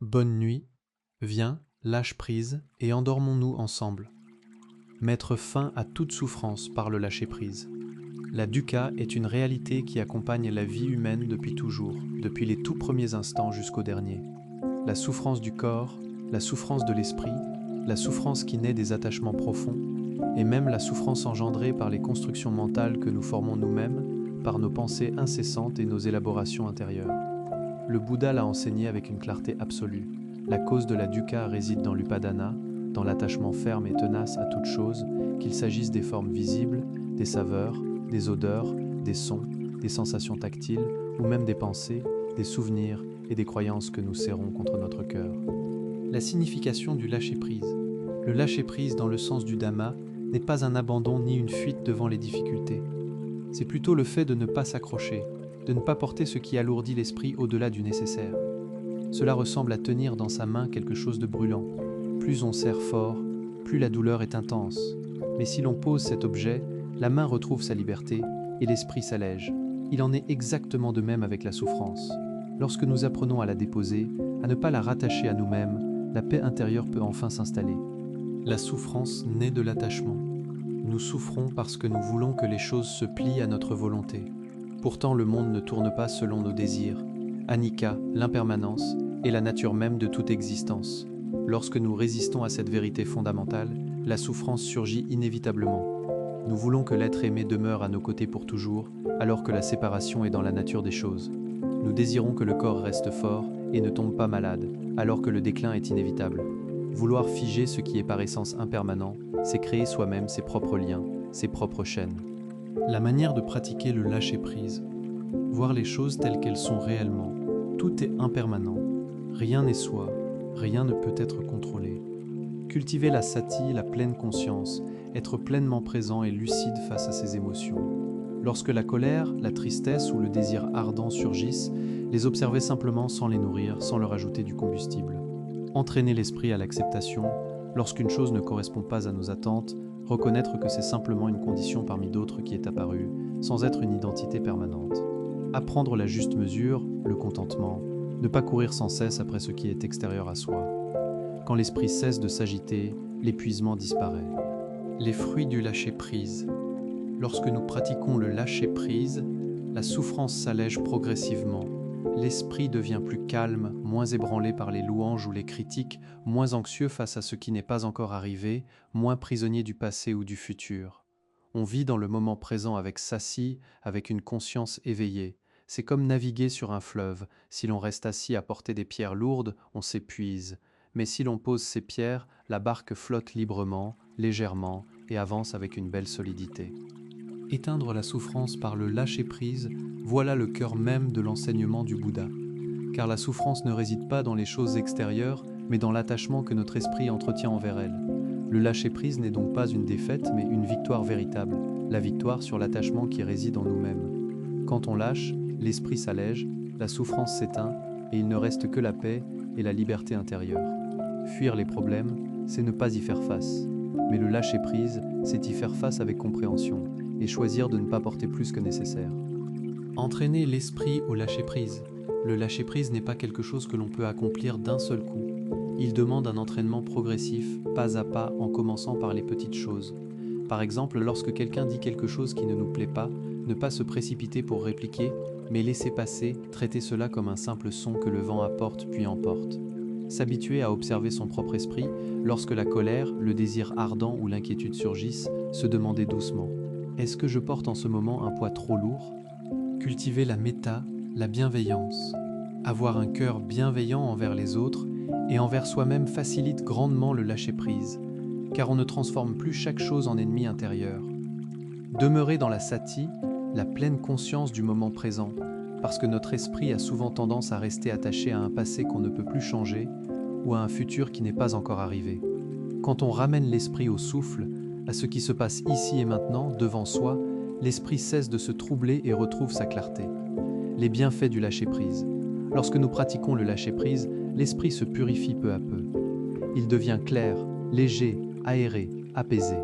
Bonne nuit, viens, lâche prise et endormons-nous ensemble. Mettre fin à toute souffrance par le lâcher-prise. La dukkha est une réalité qui accompagne la vie humaine depuis toujours, depuis les tout premiers instants jusqu'au dernier. La souffrance du corps, la souffrance de l'esprit, la souffrance qui naît des attachements profonds, et même la souffrance engendrée par les constructions mentales que nous formons nous-mêmes, par nos pensées incessantes et nos élaborations intérieures. Le Bouddha l'a enseigné avec une clarté absolue. La cause de la dukkha réside dans l'upadana, dans l'attachement ferme et tenace à toute chose, qu'il s'agisse des formes visibles, des saveurs, des odeurs, des sons, des sensations tactiles, ou même des pensées, des souvenirs et des croyances que nous serrons contre notre cœur. La signification du lâcher-prise. Le lâcher-prise dans le sens du Dhamma n'est pas un abandon ni une fuite devant les difficultés. C'est plutôt le fait de ne pas s'accrocher, de ne pas porter ce qui alourdit l'esprit au-delà du nécessaire. Cela ressemble à tenir dans sa main quelque chose de brûlant. Plus on serre fort, plus la douleur est intense. Mais si l'on pose cet objet, la main retrouve sa liberté et l'esprit s'allège. Il en est exactement de même avec la souffrance. Lorsque nous apprenons à la déposer, à ne pas la rattacher à nous-mêmes, la paix intérieure peut enfin s'installer. La souffrance naît de l'attachement. Nous souffrons parce que nous voulons que les choses se plient à notre volonté. Pourtant, le monde ne tourne pas selon nos désirs. Anicca, l'impermanence, est la nature même de toute existence. Lorsque nous résistons à cette vérité fondamentale, la souffrance surgit inévitablement. Nous voulons que l'être aimé demeure à nos côtés pour toujours, alors que la séparation est dans la nature des choses. Nous désirons que le corps reste fort et ne tombe pas malade, alors que le déclin est inévitable. Vouloir figer ce qui est par essence impermanent, c'est créer soi-même ses propres liens, ses propres chaînes. La manière de pratiquer le lâcher-prise. Voir les choses telles qu'elles sont réellement. Tout est impermanent. Rien n'est soi. Rien ne peut être contrôlé. Cultiver la sati, la pleine conscience, être pleinement présent et lucide face à ses émotions. Lorsque la colère, la tristesse ou le désir ardent surgissent, les observer simplement sans les nourrir, sans leur ajouter du combustible. Entraîner l'esprit à l'acceptation. Lorsqu'une chose ne correspond pas à nos attentes, reconnaître que c'est simplement une condition parmi d'autres qui est apparue, sans être une identité permanente. Apprendre la juste mesure, le contentement, ne pas courir sans cesse après ce qui est extérieur à soi. Quand l'esprit cesse de s'agiter, l'épuisement disparaît. Les fruits du lâcher-prise. Lorsque nous pratiquons le lâcher-prise, la souffrance s'allège progressivement. L'esprit devient plus calme, moins ébranlé par les louanges ou les critiques, moins anxieux face à ce qui n'est pas encore arrivé, moins prisonnier du passé ou du futur. On vit dans le moment présent avec sassi, avec une conscience éveillée. C'est comme naviguer sur un fleuve. Si l'on reste assis à porter des pierres lourdes, on s'épuise. Mais si l'on pose ces pierres, la barque flotte librement, légèrement, et avance avec une belle solidité. Éteindre la souffrance par le lâcher-prise, voilà le cœur même de l'enseignement du Bouddha. Car la souffrance ne réside pas dans les choses extérieures, mais dans l'attachement que notre esprit entretient envers elles. Le lâcher-prise n'est donc pas une défaite, mais une victoire véritable, la victoire sur l'attachement qui réside en nous-mêmes. Quand on lâche, l'esprit s'allège, la souffrance s'éteint, et il ne reste que la paix et la liberté intérieure. Fuir les problèmes, c'est ne pas y faire face. Mais le lâcher-prise, c'est y faire face avec compréhension, et choisir de ne pas porter plus que nécessaire. Entraîner l'esprit au lâcher-prise. Le lâcher-prise n'est pas quelque chose que l'on peut accomplir d'un seul coup. Il demande un entraînement progressif, pas à pas, en commençant par les petites choses. Par exemple, lorsque quelqu'un dit quelque chose qui ne nous plaît pas, ne pas se précipiter pour répliquer, mais laisser passer, traiter cela comme un simple son que le vent apporte puis emporte. S'habituer à observer son propre esprit, lorsque la colère, le désir ardent ou l'inquiétude surgissent, se demander doucement. Est-ce que je porte en ce moment un poids trop lourd ? Cultiver la méta, la bienveillance. Avoir un cœur bienveillant envers les autres et envers soi-même facilite grandement le lâcher-prise, car on ne transforme plus chaque chose en ennemi intérieur. Demeurer dans la sati, la pleine conscience du moment présent, parce que notre esprit a souvent tendance à rester attaché à un passé qu'on ne peut plus changer ou à un futur qui n'est pas encore arrivé. Quand on ramène l'esprit au souffle, à ce qui se passe ici et maintenant, devant soi, l'esprit cesse de se troubler et retrouve sa clarté. Les bienfaits du lâcher-prise. Lorsque nous pratiquons le lâcher-prise, l'esprit se purifie peu à peu. Il devient clair, léger, aéré, apaisé.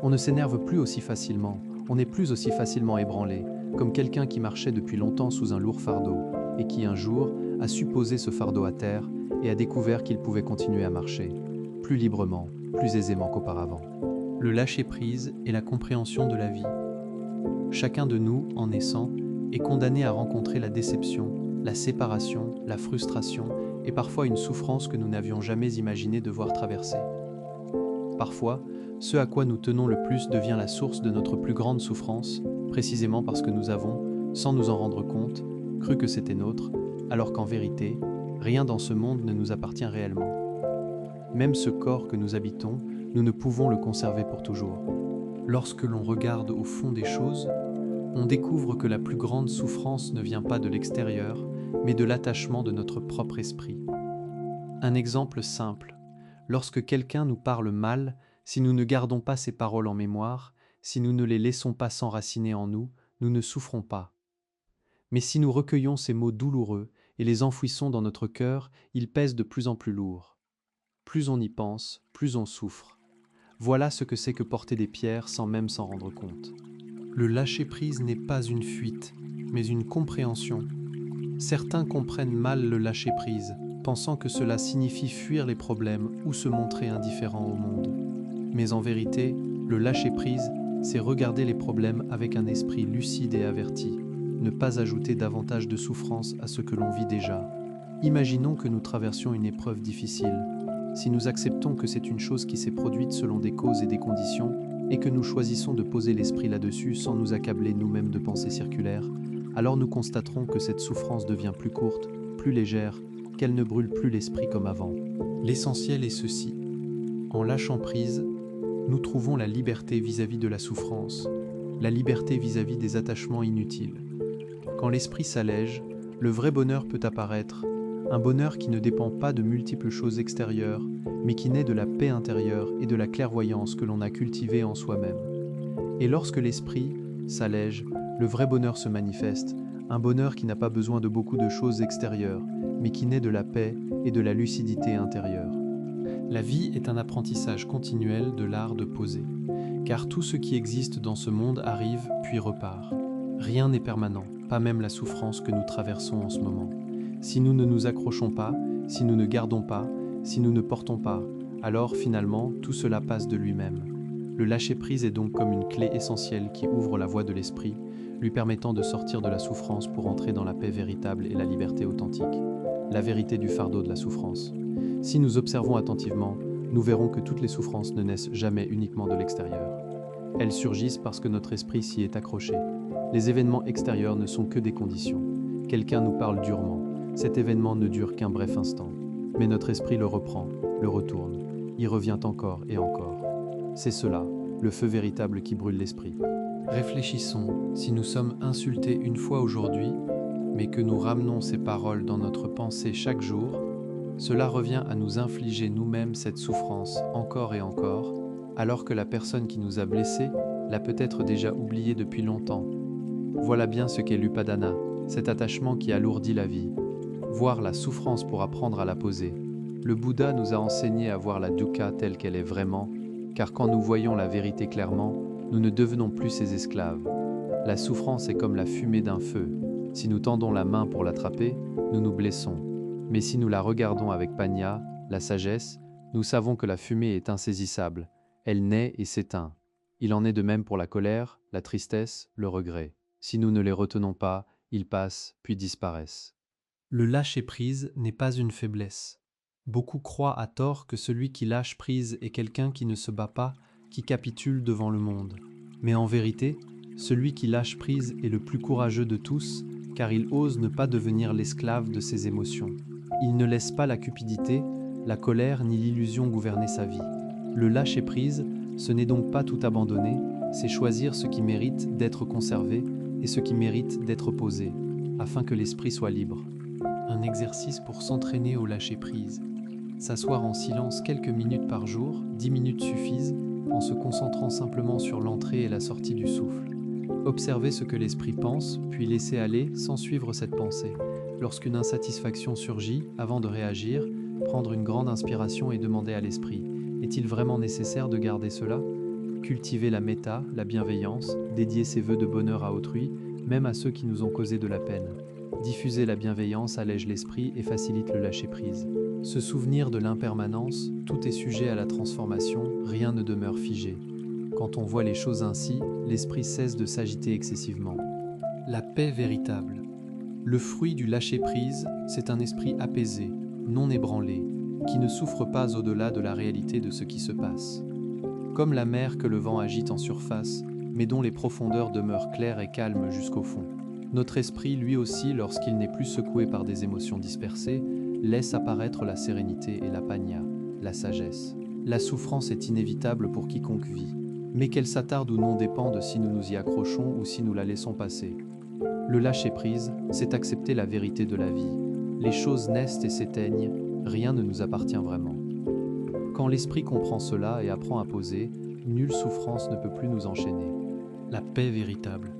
On ne s'énerve plus aussi facilement, on n'est plus aussi facilement ébranlé, comme quelqu'un qui marchait depuis longtemps sous un lourd fardeau, et qui un jour a su poser ce fardeau à terre et a découvert qu'il pouvait continuer à marcher, plus librement, plus aisément qu'auparavant. Le lâcher-prise est la compréhension de la vie. Chacun de nous, en naissant, est condamné à rencontrer la déception, la séparation, la frustration et parfois une souffrance que nous n'avions jamais imaginé devoir traverser. Parfois, ce à quoi nous tenons le plus devient la source de notre plus grande souffrance, précisément parce que nous avons, sans nous en rendre compte, cru que c'était nôtre, alors qu'en vérité, rien dans ce monde ne nous appartient réellement. Même ce corps que nous habitons, nous ne pouvons le conserver pour toujours. Lorsque l'on regarde au fond des choses, on découvre que la plus grande souffrance ne vient pas de l'extérieur, mais de l'attachement de notre propre esprit. Un exemple simple. Lorsque quelqu'un nous parle mal, si nous ne gardons pas ces paroles en mémoire, si nous ne les laissons pas s'enraciner en nous, nous ne souffrons pas. Mais si nous recueillons ces mots douloureux et les enfouissons dans notre cœur, ils pèsent de plus en plus lourd. Plus on y pense, plus on souffre. Voilà ce que c'est que porter des pierres sans même s'en rendre compte. Le lâcher-prise n'est pas une fuite, mais une compréhension. Certains comprennent mal le lâcher-prise, pensant que cela signifie fuir les problèmes ou se montrer indifférent au monde. Mais en vérité, le lâcher-prise, c'est regarder les problèmes avec un esprit lucide et averti, ne pas ajouter davantage de souffrance à ce que l'on vit déjà. Imaginons que nous traversions une épreuve difficile. Si nous acceptons que c'est une chose qui s'est produite selon des causes et des conditions, et que nous choisissons de poser l'esprit là-dessus sans nous accabler nous-mêmes de pensées circulaires, alors nous constaterons que cette souffrance devient plus courte, plus légère, qu'elle ne brûle plus l'esprit comme avant. L'essentiel est ceci. En lâchant prise, nous trouvons la liberté vis-à-vis de la souffrance, la liberté vis-à-vis des attachements inutiles. Quand l'esprit s'allège, le vrai bonheur peut apparaître, un bonheur qui ne dépend pas de multiples choses extérieures, mais qui naît de la paix intérieure et de la clairvoyance que l'on a cultivée en soi-même. Et lorsque l'esprit s'allège, le vrai bonheur se manifeste, un bonheur qui n'a pas besoin de beaucoup de choses extérieures, mais qui naît de la paix et de la lucidité intérieure. La vie est un apprentissage continuel de l'art de poser, car tout ce qui existe dans ce monde arrive puis repart. Rien n'est permanent, pas même la souffrance que nous traversons en ce moment. Si nous ne nous accrochons pas, si nous ne gardons pas, si nous ne portons pas, alors finalement tout cela passe de lui-même. Le lâcher-prise est donc comme une clé essentielle qui ouvre la voie de l'esprit, lui permettant de sortir de la souffrance pour entrer dans la paix véritable et la liberté authentique, la vérité du fardeau de la souffrance. Si nous observons attentivement, nous verrons que toutes les souffrances ne naissent jamais uniquement de l'extérieur. Elles surgissent parce que notre esprit s'y est accroché. Les événements extérieurs ne sont que des conditions. Quelqu'un nous parle durement. Cet événement ne dure qu'un bref instant. Mais notre esprit le reprend, le retourne, y revient encore et encore. C'est cela, le feu véritable qui brûle l'esprit. Réfléchissons, si nous sommes insultés une fois aujourd'hui, mais que nous ramenons ces paroles dans notre pensée chaque jour, cela revient à nous infliger nous-mêmes cette souffrance encore et encore, alors que la personne qui nous a blessés l'a peut-être déjà oubliée depuis longtemps. Voilà bien ce qu'est l'upadana, cet attachement qui alourdit la vie. Voir la souffrance pour apprendre à la poser. Le Bouddha nous a enseigné à voir la dukkha telle qu'elle est vraiment, car quand nous voyons la vérité clairement, nous ne devenons plus ses esclaves. La souffrance est comme la fumée d'un feu. Si nous tendons la main pour l'attraper, nous nous blessons. Mais si nous la regardons avec panya, la sagesse, nous savons que la fumée est insaisissable. Elle naît et s'éteint. Il en est de même pour la colère, la tristesse, le regret. Si nous ne les retenons pas, ils passent puis disparaissent. Le lâcher-prise n'est pas une faiblesse. Beaucoup croient à tort que celui qui lâche prise est quelqu'un qui ne se bat pas, qui capitule devant le monde. Mais en vérité, celui qui lâche prise est le plus courageux de tous, car il ose ne pas devenir l'esclave de ses émotions. Il ne laisse pas la cupidité, la colère ni l'illusion gouverner sa vie. Le lâcher-prise, ce n'est donc pas tout abandonner, c'est choisir ce qui mérite d'être conservé et ce qui mérite d'être posé, afin que l'esprit soit libre. Un exercice pour s'entraîner au lâcher-prise. S'asseoir en silence quelques minutes par jour, 10 minutes suffisent, en se concentrant simplement sur l'entrée et la sortie du souffle. Observer ce que l'esprit pense, puis laisser aller sans suivre cette pensée. Lorsqu'une insatisfaction surgit, avant de réagir, prendre une grande inspiration et demander à l'esprit « Est-il vraiment nécessaire de garder cela ?» Cultiver la méta, la bienveillance, dédier ses vœux de bonheur à autrui, même à ceux qui nous ont causé de la peine. Diffuser la bienveillance allège l'esprit et facilite le lâcher-prise. Se souvenir de l'impermanence, tout est sujet à la transformation, rien ne demeure figé. Quand on voit les choses ainsi, l'esprit cesse de s'agiter excessivement. La paix véritable. Le fruit du lâcher-prise, c'est un esprit apaisé, non ébranlé, qui ne souffre pas au-delà de la réalité de ce qui se passe. Comme la mer que le vent agite en surface, mais dont les profondeurs demeurent claires et calmes jusqu'au fond. Notre esprit, lui aussi, lorsqu'il n'est plus secoué par des émotions dispersées, laisse apparaître la sérénité et la panya, la sagesse. La souffrance est inévitable pour quiconque vit, mais qu'elle s'attarde ou non dépend de si nous nous y accrochons ou si nous la laissons passer. Le lâcher-prise, c'est accepter la vérité de la vie. Les choses naissent et s'éteignent, rien ne nous appartient vraiment. Quand l'esprit comprend cela et apprend à poser, nulle souffrance ne peut plus nous enchaîner. La paix véritable.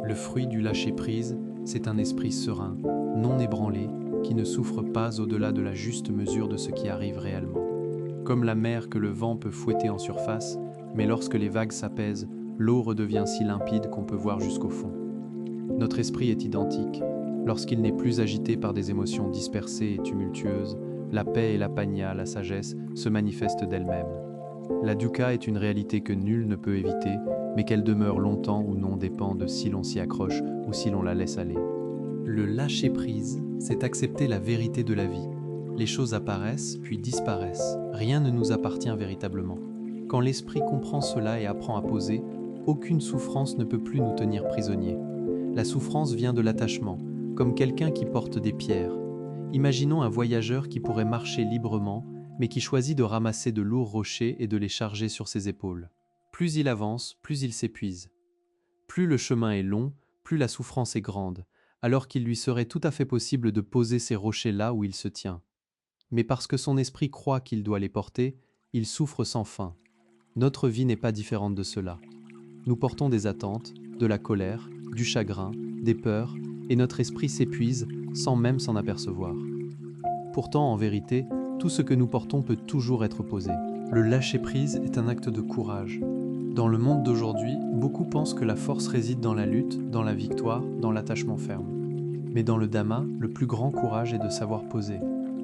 Le fruit du lâcher-prise, c'est un esprit serein, non ébranlé, qui ne souffre pas au-delà de la juste mesure de ce qui arrive réellement. Comme la mer que le vent peut fouetter en surface, mais lorsque les vagues s'apaisent, l'eau redevient si limpide qu'on peut voir jusqu'au fond. Notre esprit est identique. Lorsqu'il n'est plus agité par des émotions dispersées et tumultueuses, la paix et la panya, la sagesse, se manifestent d'elles-mêmes. La dukkha est une réalité que nul ne peut éviter, mais qu'elle demeure longtemps ou non dépend de si l'on s'y accroche ou si l'on la laisse aller. Le lâcher-prise, c'est accepter la vérité de la vie. Les choses apparaissent, puis disparaissent. Rien ne nous appartient véritablement. Quand l'esprit comprend cela et apprend à poser, aucune souffrance ne peut plus nous tenir prisonniers. La souffrance vient de l'attachement, comme quelqu'un qui porte des pierres. Imaginons un voyageur qui pourrait marcher librement, mais qui choisit de ramasser de lourds rochers et de les charger sur ses épaules. Plus il avance, plus il s'épuise. Plus le chemin est long, plus la souffrance est grande, alors qu'il lui serait tout à fait possible de poser ces rochers là où il se tient. Mais parce que son esprit croit qu'il doit les porter, il souffre sans fin. Notre vie n'est pas différente de cela. Nous portons des attentes, de la colère, du chagrin, des peurs, et notre esprit s'épuise sans même s'en apercevoir. Pourtant, en vérité, tout ce que nous portons peut toujours être posé. Le lâcher-prise est un acte de courage. Dans le monde d'aujourd'hui, beaucoup pensent que la force réside dans la lutte, dans la victoire, dans l'attachement ferme. Mais dans le Dhamma, le plus grand courage est de savoir poser.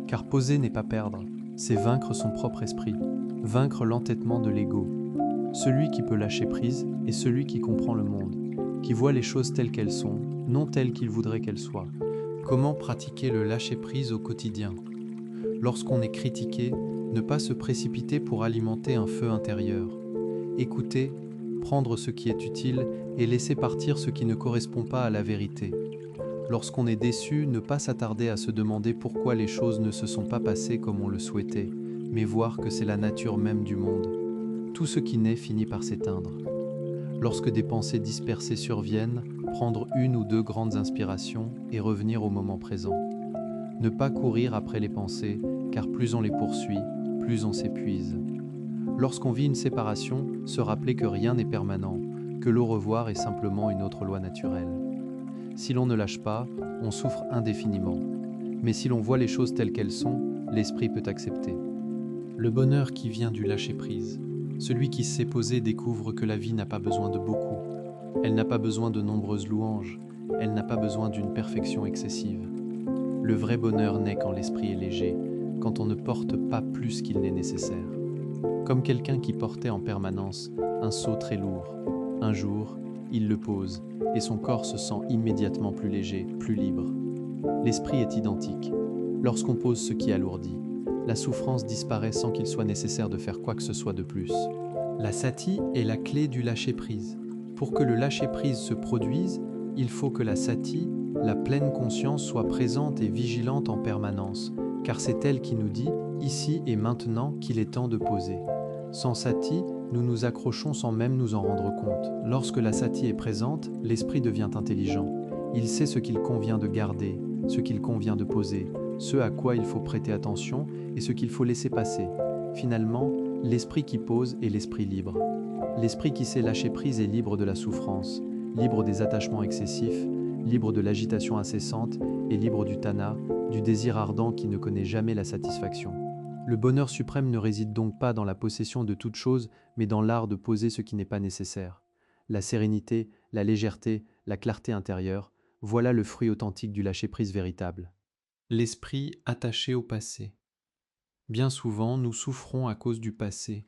Car poser n'est pas perdre, c'est vaincre son propre esprit, vaincre l'entêtement de l'ego. Celui qui peut lâcher prise est celui qui comprend le monde, qui voit les choses telles qu'elles sont, non telles qu'il voudrait qu'elles soient. Comment pratiquer le lâcher-prise au quotidien? Lorsqu'on est critiqué, ne pas se précipiter pour alimenter un feu intérieur. Écouter, prendre ce qui est utile et laisser partir ce qui ne correspond pas à la vérité. Lorsqu'on est déçu, ne pas s'attarder à se demander pourquoi les choses ne se sont pas passées comme on le souhaitait, mais voir que c'est la nature même du monde. Tout ce qui naît finit par s'éteindre. Lorsque des pensées dispersées surviennent, prendre une ou deux grandes inspirations et revenir au moment présent. Ne pas courir après les pensées, car plus on les poursuit, plus on s'épuise. Lorsqu'on vit une séparation, se rappeler que rien n'est permanent, que l'au revoir est simplement une autre loi naturelle. Si l'on ne lâche pas, on souffre indéfiniment. Mais si l'on voit les choses telles qu'elles sont, l'esprit peut accepter. Le bonheur qui vient du lâcher-prise. Celui qui sait poser découvre que la vie n'a pas besoin de beaucoup. Elle n'a pas besoin de nombreuses louanges. Elle n'a pas besoin d'une perfection excessive. Le vrai bonheur naît quand l'esprit est léger, quand on ne porte pas plus qu'il n'est nécessaire. Comme quelqu'un qui portait en permanence un seau très lourd. Un jour, il le pose, et son corps se sent immédiatement plus léger, plus libre. L'esprit est identique. Lorsqu'on pose ce qui alourdit, la souffrance disparaît sans qu'il soit nécessaire de faire quoi que ce soit de plus. La sati est la clé du lâcher-prise. Pour que le lâcher-prise se produise, il faut que la sati, la pleine conscience, soit présente et vigilante en permanence, car c'est elle qui nous dit, ici et maintenant, qu'il est temps de poser. Sans sati, nous nous accrochons sans même nous en rendre compte. Lorsque la sati est présente, l'esprit devient intelligent. Il sait ce qu'il convient de garder, ce qu'il convient de poser, ce à quoi il faut prêter attention et ce qu'il faut laisser passer. Finalement, l'esprit qui pose est l'esprit libre. L'esprit qui sait lâcher prise est libre de la souffrance, libre des attachements excessifs, libre de l'agitation incessante et libre du tanha, du désir ardent qui ne connaît jamais la satisfaction. Le bonheur suprême ne réside donc pas dans la possession de toute chose, mais dans l'art de poser ce qui n'est pas nécessaire. La sérénité, la légèreté, la clarté intérieure, voilà le fruit authentique du lâcher-prise véritable. L'esprit attaché au passé. Bien souvent, nous souffrons à cause du passé.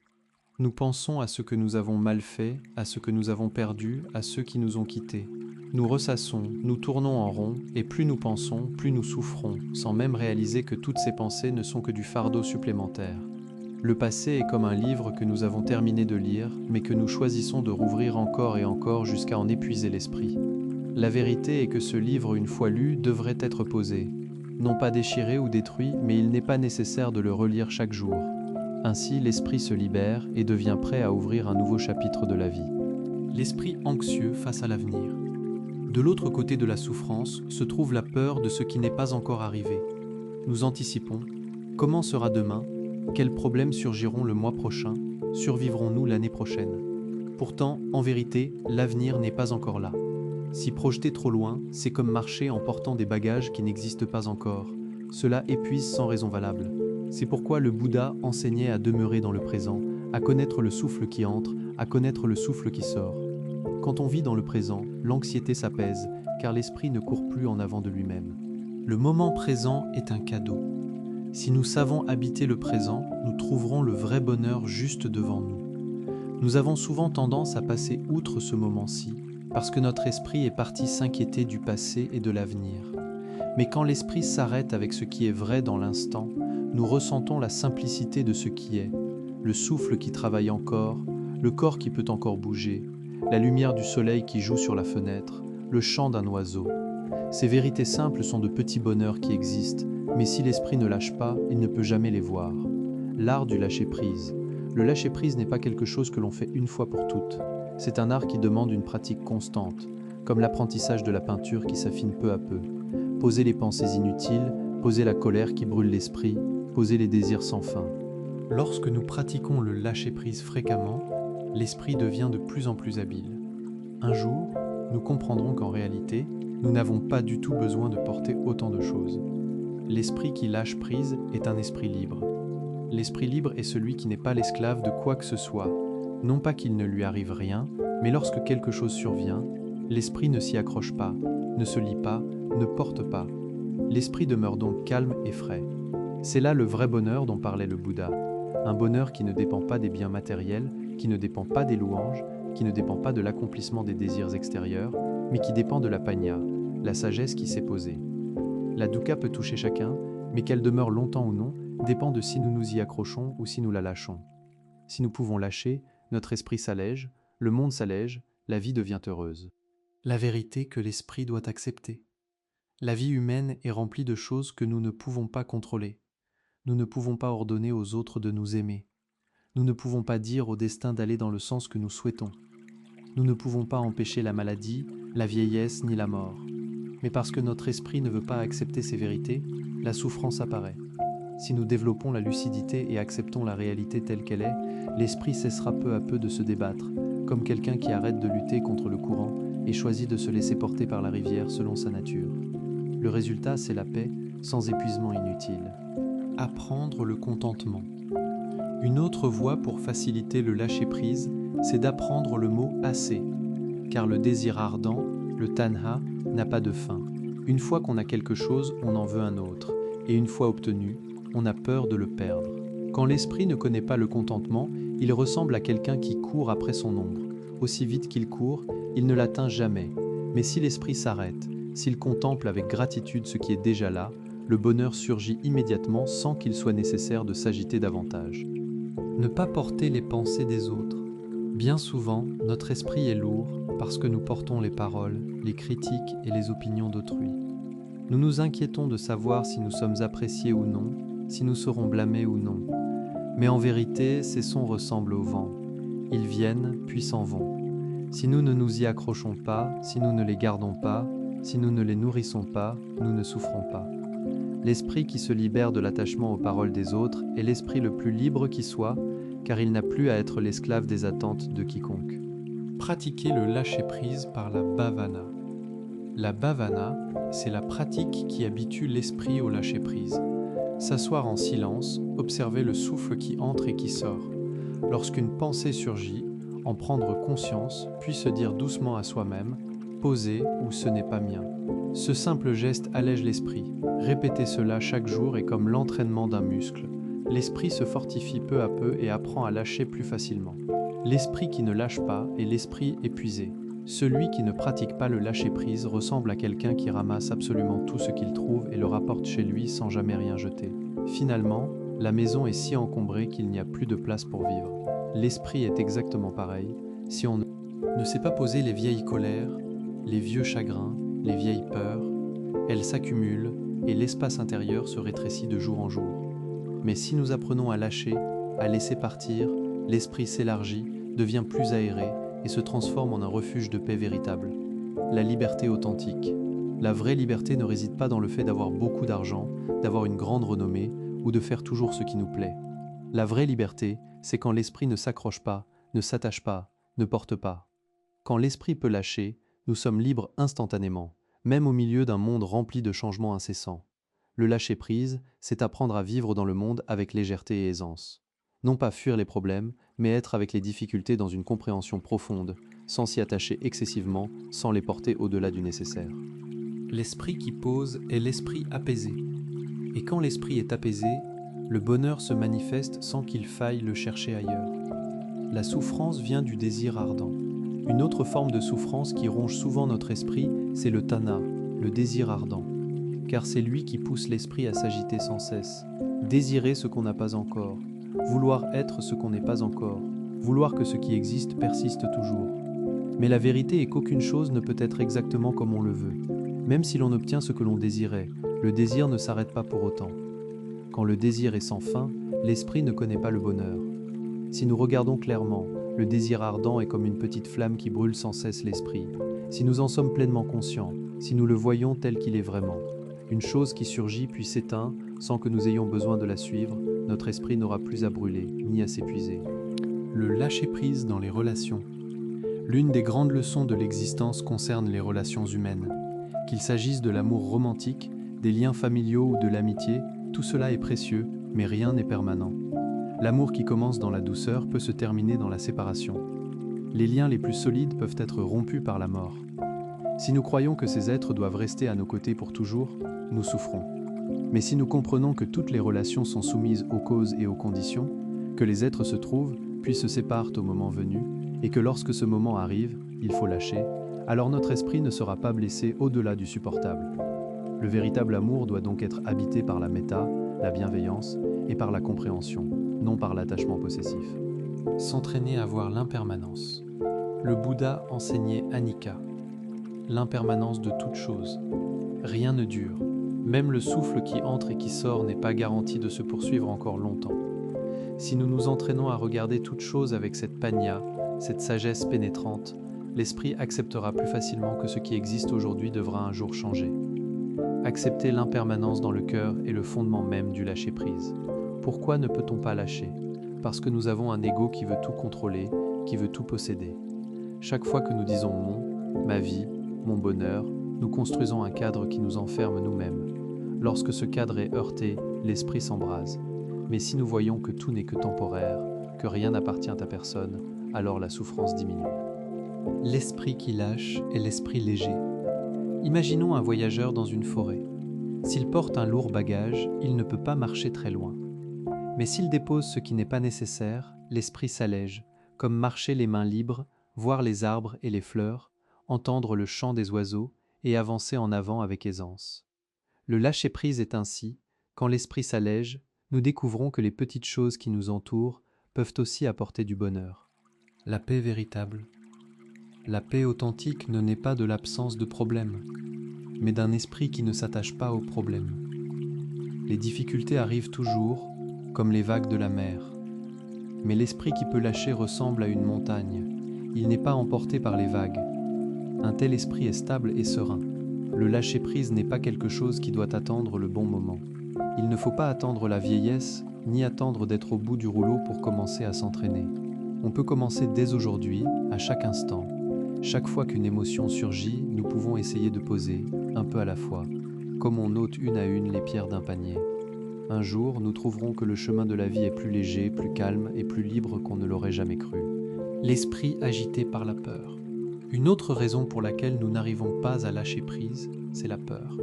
Nous pensons à ce que nous avons mal fait, à ce que nous avons perdu, à ceux qui nous ont quittés. Nous ressassons, nous tournons en rond, et plus nous pensons, plus nous souffrons, sans même réaliser que toutes ces pensées ne sont que du fardeau supplémentaire. Le passé est comme un livre que nous avons terminé de lire, mais que nous choisissons de rouvrir encore et encore jusqu'à en épuiser l'esprit. La vérité est que ce livre, une fois lu, devrait être posé. Non pas déchiré ou détruit, mais il n'est pas nécessaire de le relire chaque jour. Ainsi, l'esprit se libère et devient prêt à ouvrir un nouveau chapitre de la vie. L'esprit anxieux face à l'avenir. De l'autre côté de la souffrance se trouve la peur de ce qui n'est pas encore arrivé. Nous anticipons. Comment sera demain? Quels problèmes surgiront le mois prochain? Survivrons-nous l'année prochaine? Pourtant, en vérité, l'avenir n'est pas encore là. S'y projeter trop loin, c'est comme marcher en portant des bagages qui n'existent pas encore. Cela épuise sans raison valable. C'est pourquoi le Bouddha enseignait à demeurer dans le présent, à connaître le souffle qui entre, à connaître le souffle qui sort. Quand on vit dans le présent, l'anxiété s'apaise, car l'esprit ne court plus en avant de lui-même. Le moment présent est un cadeau. Si nous savons habiter le présent, nous trouverons le vrai bonheur juste devant nous. Nous avons souvent tendance à passer outre ce moment-ci, parce que notre esprit est parti s'inquiéter du passé et de l'avenir. Mais quand l'esprit s'arrête avec ce qui est vrai dans l'instant, nous ressentons la simplicité de ce qui est, le souffle qui travaille encore, le corps qui peut encore bouger, la lumière du soleil qui joue sur la fenêtre, le chant d'un oiseau. Ces vérités simples sont de petits bonheurs qui existent, mais si l'esprit ne lâche pas, il ne peut jamais les voir. L'art du lâcher-prise. Le lâcher-prise n'est pas quelque chose que l'on fait une fois pour toutes. C'est un art qui demande une pratique constante, comme l'apprentissage de la peinture qui s'affine peu à peu. Poser les pensées inutiles, poser la colère qui brûle l'esprit, poser les désirs sans fin. Lorsque nous pratiquons le lâcher-prise fréquemment, l'esprit devient de plus en plus habile. Un jour, nous comprendrons qu'en réalité, nous n'avons pas du tout besoin de porter autant de choses. L'esprit qui lâche prise est un esprit libre. L'esprit libre est celui qui n'est pas l'esclave de quoi que ce soit. Non pas qu'il ne lui arrive rien, mais lorsque quelque chose survient, l'esprit ne s'y accroche pas, ne se lie pas, ne porte pas. L'esprit demeure donc calme et frais. C'est là le vrai bonheur dont parlait le Bouddha. Un bonheur qui ne dépend pas des biens matériels, qui ne dépend pas des louanges, qui ne dépend pas de l'accomplissement des désirs extérieurs, mais qui dépend de la paññā, la sagesse qui s'est posée. La dukkha peut toucher chacun, mais qu'elle demeure longtemps ou non, dépend de si nous nous y accrochons ou si nous la lâchons. Si nous pouvons lâcher, notre esprit s'allège, le monde s'allège, la vie devient heureuse. La vérité que l'esprit doit accepter. La vie humaine est remplie de choses que nous ne pouvons pas contrôler. Nous ne pouvons pas ordonner aux autres de nous aimer. Nous ne pouvons pas dire au destin d'aller dans le sens que nous souhaitons. Nous ne pouvons pas empêcher la maladie, la vieillesse ni la mort. Mais parce que notre esprit ne veut pas accepter ces vérités, la souffrance apparaît. Si nous développons la lucidité et acceptons la réalité telle qu'elle est, l'esprit cessera peu à peu de se débattre, comme quelqu'un qui arrête de lutter contre le courant et choisit de se laisser porter par la rivière selon sa nature. Le résultat, c'est la paix, sans épuisement inutile. Apprendre le contentement. Une autre voie pour faciliter le lâcher-prise, c'est d'apprendre le mot « assez », car le désir ardent, le tanha, n'a pas de fin. Une fois qu'on a quelque chose, on en veut un autre, et une fois obtenu, on a peur de le perdre. Quand l'esprit ne connaît pas le contentement, il ressemble à quelqu'un qui court après son ombre. Aussi vite qu'il court, il ne l'atteint jamais. Mais si l'esprit s'arrête, s'il contemple avec gratitude ce qui est déjà là, le bonheur surgit immédiatement sans qu'il soit nécessaire de s'agiter davantage. Ne pas porter les pensées des autres. Bien souvent, notre esprit est lourd parce que nous portons les paroles, les critiques et les opinions d'autrui. Nous nous inquiétons de savoir si nous sommes appréciés ou non, si nous serons blâmés ou non. Mais en vérité, ces sons ressemblent au vent. Ils viennent, puis s'en vont. Si nous ne nous y accrochons pas, si nous ne les gardons pas, si nous ne les nourrissons pas, nous ne souffrons pas. L'esprit qui se libère de l'attachement aux paroles des autres est l'esprit le plus libre qui soit, car il n'a plus à être l'esclave des attentes de quiconque. Pratiquer le lâcher-prise par la bhavana. La bhavana, c'est la pratique qui habitue l'esprit au lâcher-prise. S'asseoir en silence, observer le souffle qui entre et qui sort. Lorsqu'une pensée surgit, en prendre conscience, puis se dire doucement à soi-même « poser » ou « ce n'est pas mien ». Ce simple geste allège l'esprit. Répéter cela chaque jour est comme l'entraînement d'un muscle. L'esprit se fortifie peu à peu et apprend à lâcher plus facilement. L'esprit qui ne lâche pas est l'esprit épuisé. Celui qui ne pratique pas le lâcher-prise ressemble à quelqu'un qui ramasse absolument tout ce qu'il trouve et le rapporte chez lui sans jamais rien jeter. Finalement, la maison est si encombrée qu'il n'y a plus de place pour vivre. L'esprit est exactement pareil. Si on ne sait pas poser les vieilles colères, les vieux chagrins, les vieilles peurs, elles s'accumulent et l'espace intérieur se rétrécit de jour en jour. Mais si nous apprenons à lâcher, à laisser partir, l'esprit s'élargit, devient plus aéré et se transforme en un refuge de paix véritable. La liberté authentique. La vraie liberté ne réside pas dans le fait d'avoir beaucoup d'argent, d'avoir une grande renommée ou de faire toujours ce qui nous plaît. La vraie liberté, c'est quand l'esprit ne s'accroche pas, ne s'attache pas, ne porte pas. Quand l'esprit peut lâcher, nous sommes libres instantanément, même au milieu d'un monde rempli de changements incessants. Le lâcher-prise, c'est apprendre à vivre dans le monde avec légèreté et aisance. Non pas fuir les problèmes, mais être avec les difficultés dans une compréhension profonde, sans s'y attacher excessivement, sans les porter au-delà du nécessaire. L'esprit qui pose est l'esprit apaisé. Et quand l'esprit est apaisé, le bonheur se manifeste sans qu'il faille le chercher ailleurs. La souffrance vient du désir ardent. Une autre forme de souffrance qui ronge souvent notre esprit, c'est le tanha, le désir ardent. Car c'est lui qui pousse l'esprit à s'agiter sans cesse. Désirer ce qu'on n'a pas encore, vouloir être ce qu'on n'est pas encore, vouloir que ce qui existe persiste toujours. Mais la vérité est qu'aucune chose ne peut être exactement comme on le veut. Même si l'on obtient ce que l'on désirait, le désir ne s'arrête pas pour autant. Quand le désir est sans fin, l'esprit ne connaît pas le bonheur. Si nous regardons clairement, le désir ardent est comme une petite flamme qui brûle sans cesse l'esprit. Si nous en sommes pleinement conscients, si nous le voyons tel qu'il est vraiment, une chose qui surgit puis s'éteint sans que nous ayons besoin de la suivre, notre esprit n'aura plus à brûler, ni à s'épuiser. Le lâcher-prise dans les relations. L'une des grandes leçons de l'existence concerne les relations humaines. Qu'il s'agisse de l'amour romantique, des liens familiaux ou de l'amitié, tout cela est précieux, mais rien n'est permanent. L'amour qui commence dans la douceur peut se terminer dans la séparation. Les liens les plus solides peuvent être rompus par la mort. Si nous croyons que ces êtres doivent rester à nos côtés pour toujours, nous souffrons. Mais si nous comprenons que toutes les relations sont soumises aux causes et aux conditions, que les êtres se trouvent, puis se séparent au moment venu, et que lorsque ce moment arrive, il faut lâcher, alors notre esprit ne sera pas blessé au-delà du supportable. Le véritable amour doit donc être habité par la méta, la bienveillance, et par la compréhension, non par l'attachement possessif. S'entraîner à voir l'impermanence. Le Bouddha enseignait Anicca, l'impermanence de toute chose. Rien ne dure. Même le souffle qui entre et qui sort n'est pas garanti de se poursuivre encore longtemps. Si nous nous entraînons à regarder toute chose avec cette panya, cette sagesse pénétrante, l'esprit acceptera plus facilement que ce qui existe aujourd'hui devra un jour changer. Accepter l'impermanence dans le cœur est le fondement même du lâcher-prise. Pourquoi ne peut-on pas lâcher ? Parce que nous avons un ego qui veut tout contrôler, qui veut tout posséder. Chaque fois que nous disons mon, ma vie, mon bonheur, nous construisons un cadre qui nous enferme nous-mêmes. Lorsque ce cadre est heurté, l'esprit s'embrase. Mais si nous voyons que tout n'est que temporaire, que rien n'appartient à personne, alors la souffrance diminue. L'esprit qui lâche est l'esprit léger. Imaginons un voyageur dans une forêt. S'il porte un lourd bagage, il ne peut pas marcher très loin. Mais s'il dépose ce qui n'est pas nécessaire, l'esprit s'allège, comme marcher les mains libres, voir les arbres et les fleurs, entendre le chant des oiseaux et avancer en avant avec aisance. Le lâcher-prise est ainsi, quand l'esprit s'allège, nous découvrons que les petites choses qui nous entourent peuvent aussi apporter du bonheur. La paix véritable. La paix authentique ne naît pas de l'absence de problèmes, mais d'un esprit qui ne s'attache pas aux problèmes. Les difficultés arrivent toujours, comme les vagues de la mer. Mais l'esprit qui peut lâcher ressemble à une montagne. Il n'est pas emporté par les vagues. Un tel esprit est stable et serein. Le lâcher-prise n'est pas quelque chose qui doit attendre le bon moment. Il ne faut pas attendre la vieillesse, ni attendre d'être au bout du rouleau pour commencer à s'entraîner. On peut commencer dès aujourd'hui, à chaque instant. Chaque fois qu'une émotion surgit, nous pouvons essayer de poser, un peu à la fois, comme on ôte une à une les pierres d'un panier. Un jour, nous trouverons que le chemin de la vie est plus léger, plus calme et plus libre qu'on ne l'aurait jamais cru. L'esprit agité par la peur. Une autre raison pour laquelle nous n'arrivons pas à lâcher prise, c'est la peur.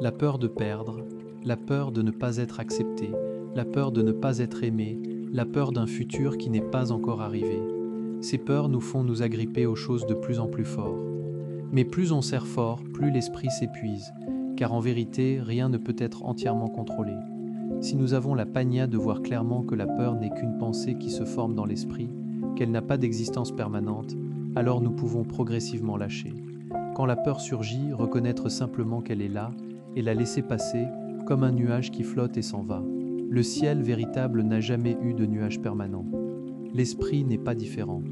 La peur de perdre, la peur de ne pas être accepté, la peur de ne pas être aimé, la peur d'un futur qui n'est pas encore arrivé. Ces peurs nous font nous agripper aux choses de plus en plus fort. Mais plus on serre fort, plus l'esprit s'épuise, car en vérité, rien ne peut être entièrement contrôlé. Si nous avons la painia de voir clairement que la peur n'est qu'une pensée qui se forme dans l'esprit, qu'elle n'a pas d'existence permanente, alors nous pouvons progressivement lâcher. Quand la peur surgit, reconnaître simplement qu'elle est là et la laisser passer comme un nuage qui flotte et s'en va. Le ciel véritable n'a jamais eu de nuage permanent. L'esprit n'est pas différent.